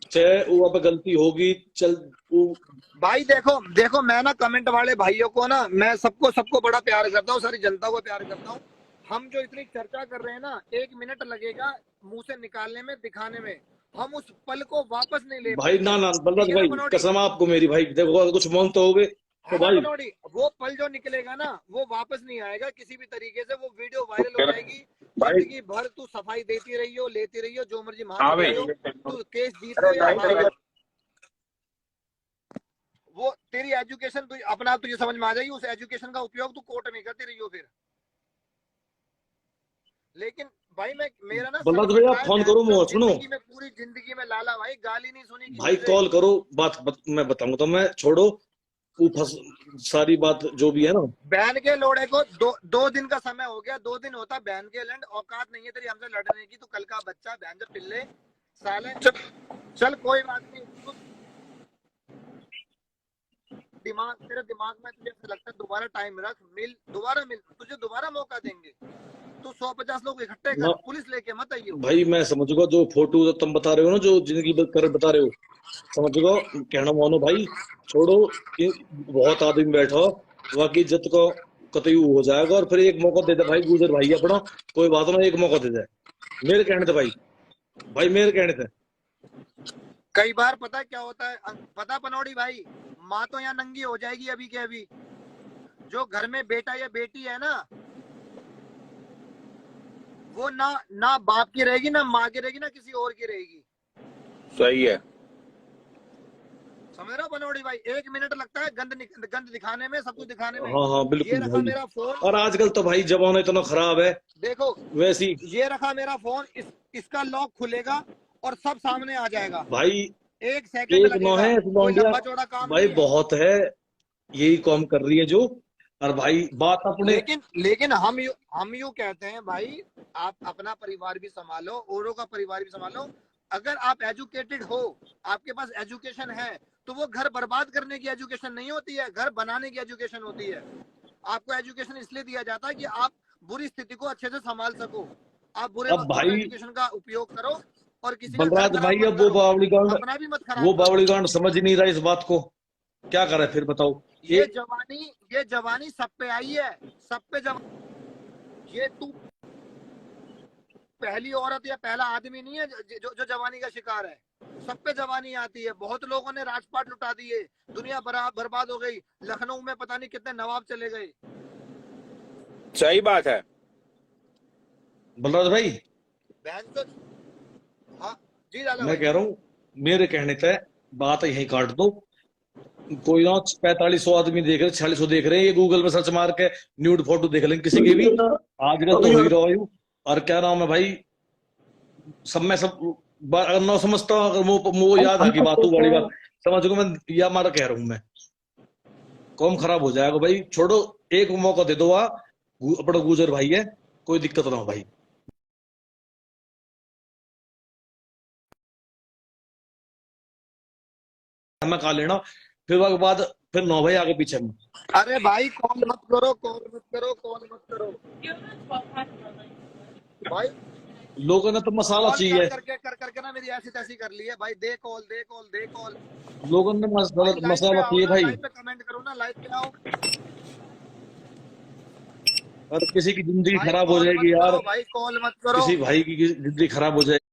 Speaker 4: चाहे वो अब गलती होगी, चल वो
Speaker 1: भाई देखो देखो, मैं ना कमेंट वाले भाइयों को ना, मैं सबको सबको बड़ा प्यार करता हूँ, सारी जनता को प्यार करता हूँ। हम जो इतनी चर्चा कर रहे हैं ना, 1 मिनट लगेगा मुंह से निकालने में, दिखाने में, हम उस पल को वापस नहीं ले
Speaker 4: भाई
Speaker 1: पाएंगे।
Speaker 4: ना बलराज
Speaker 1: ठीक है ना
Speaker 4: भाई,
Speaker 1: बनोड़ी?
Speaker 4: कसम आपको मेरी भाई, देखो अगर कुछ मांगते होगे तो
Speaker 1: है ना
Speaker 4: भाई
Speaker 1: बनोड़ी? वो पल जो निकलेगा ना, वो वापस नहीं आएगा किसी भी तरीके से। वो वीडियो वायरल हो जाएगी,
Speaker 5: भाई
Speaker 1: जिंदगी भर तू सफाई देती रही हो, लेती रही हो, जो मर्जी
Speaker 5: हाँ
Speaker 1: मांगती
Speaker 5: भाई
Speaker 1: रही हो, तू केस जीत रही हो या हार रही हो, वो तेरी एजुकेशन तू अपना आप तुझे समझ में आ जाएगी। उस एजुकेशन का उपयोग तू कोर्ट में करती रही हो फिर। लेकिन भाई मैं, मेरा ना
Speaker 4: बलराज
Speaker 1: सर
Speaker 4: भाई
Speaker 1: फट
Speaker 4: आप
Speaker 1: रहा है,
Speaker 4: फोन
Speaker 1: मैं
Speaker 4: करो,
Speaker 1: तो
Speaker 4: मुझे सुनो
Speaker 1: जिंदगी में, पूरी जिंदगी में लाला भाई गाली नहीं सुनी
Speaker 4: भाई,
Speaker 1: किसी से।
Speaker 4: कॉल करो, मैं बताऊंगा तो, मैं छोड़ो वो सारी बात जो भी है ना।
Speaker 1: बहन के लोड़े को दो दिन का समय हो गया, 2 दिन होता बहन के लैंड, औकात नहीं है तेरी हमसे लड़ने की। तू कल का बच्चा बहन जो पिल्ले साले, चल कोई बात नहीं। तू दिमाग, तेरे दिमाग में तुझे ऐसा लगता है, दोबारा टाइम रख, दोबारा मिल, तुझे दोबारा मौका देंगे। तू 150 लोग इकट्ठे कर,
Speaker 4: ना
Speaker 1: पुलिस लेके मत आइयो।
Speaker 4: भाई मैं समझूंगा, जो फोटो तुम बता रहे हो ना, जो जिंदगी कर बता रहे हो, समझूंगा, कहना मानो भाई, छोड़ो कि बहुत आदमी बैठा हो, बाकी इज्जत को कतई हो जाएगा। और फिर एक मौका दे दे भाई, गुजर भाई अपना, कोई बात ना, एक मौका दे दे, मेरे कहने थे भाई, भाई मेरे कहने थे।
Speaker 1: कई बार पता है क्या होता है, पता पनौड़ी भाई, माँ तो यहाँ नंगी हो जाएगी अभी के अभी। जो घर में बेटा या बेटी है ना, वो ना बाप की रहेगी, ना माँ की रहेगी, ना किसी और की रहेगी।
Speaker 5: सही है।
Speaker 1: समझ रहे हो बनोड़ी भाई? 1 मिनट लगता है गंद दिखाने में, सब कुछ दिखाने में।
Speaker 4: हाँ हाँ
Speaker 1: ये
Speaker 4: बिल्कुल
Speaker 1: रखा
Speaker 4: भाई,
Speaker 1: मेरा फोन,
Speaker 4: और आजकल तो भाई जमाना इतना खराब है,
Speaker 1: देखो
Speaker 4: वैसी
Speaker 1: ये रखा मेरा फोन, इसका लॉक खुलेगा और सब सामने आ जाएगा।
Speaker 4: भाई
Speaker 1: 1 सेकंड
Speaker 4: एक नौ
Speaker 1: लगेगा,
Speaker 4: है
Speaker 1: कोई
Speaker 4: लौंडिया
Speaker 1: लंबा चौड़ा काम
Speaker 4: भाई,
Speaker 1: नहीं है।
Speaker 4: बहुत है, यही काम कर रही है जो। और भाई बात अपने,
Speaker 1: लेकिन हम यूं कहते हैं भाई, आप अपना परिवार भी संभालो, औरों का परिवार भी संभालो। अगर आप एजुकेटेड हो, आपके पास एजुकेशन है, तो वो घर बर्बाद करने की एजुकेशन नहीं होती है, घर बनाने की एजुकेशन होती है। आपको एजुकेशन इसलिए दिया जाता है कि आप बुरी स्थिति को अच्छे से संभाल सको। आप बुरे
Speaker 4: अब
Speaker 1: वक्तों में
Speaker 4: भाई
Speaker 1: एजुकेशन का उपयोग करो, और किसी का घर
Speaker 4: बलराज
Speaker 1: खराब
Speaker 4: भाई,
Speaker 1: मत
Speaker 4: अब वो
Speaker 1: करो,
Speaker 4: बावली गांड,
Speaker 1: अपना भी मत खराब
Speaker 4: वो
Speaker 1: करो।
Speaker 4: बावली गांड समझ ही नहीं रहा इस बात को, क्या करे फिर बताओ।
Speaker 1: ये जवानी सब पे आई है, सब पे ये तू पहली औरत या पहला आदमी नहीं है जो जवानी का शिकार है। सब पे जवानी आती है। बहुत लोगों ने राजपाट लुटा दिए, दुनिया बर्बाद हो गई। लखनऊ में पता नहीं कितने नवाब चले गए।
Speaker 5: सही बात है
Speaker 4: बलराज भाई,
Speaker 1: बहन तो, हाँ जी लाला
Speaker 4: मैं
Speaker 1: भाई।
Speaker 4: कह रहा हूँ, मेरे कहने तय बात यही काट दो। कोई ना 4500 आदमी देख रहे, 4600 देख रहे हैं, ये गूगल में सर्च मार के न्यूड फोटो देख लेंगे किसी की भी, आजकल तो हो ही रहा हूँ। और क्या नाम है भाई, सब में सब अगर ना समझता हूँ, अगर वो याद है कि बातू वाली बात समझ को मैं, या मारा कह रहा हूँ मैं, कौम खराब हो जाएगा भाई। छोड़ो, एक मौका दे दो, अपना गुजर भाई है, कोई दिक्कत ना हो भाई। मैं खा लेना, फिर उसके बाद फिर 9 भाई आगे पीछे में।
Speaker 1: अरे भाई कॉल मत करो, कॉल मत करो, कॉल मत करो भाई।
Speaker 4: लोगों ने तो मसाला
Speaker 1: कॉल
Speaker 4: चाहिए,
Speaker 1: कर करके ना मेरी ऐसी तैसी कर ली है भाई। They call, they call, they call.
Speaker 4: लोगों ने
Speaker 1: भाई लाइव पे
Speaker 4: मसाला
Speaker 1: आओ
Speaker 4: चाहिए
Speaker 1: ना,
Speaker 4: भाई।
Speaker 1: लाइव पे कमेंट करो ना, लाइव पे आओ।
Speaker 4: और किसी की जिंदगी
Speaker 1: भाई
Speaker 4: खराब हो
Speaker 1: कॉल मत
Speaker 4: जाएगी यार,
Speaker 1: करो भाई, कॉल मत करो।
Speaker 4: किसी भाई की जिंदगी खराब हो जाएगी।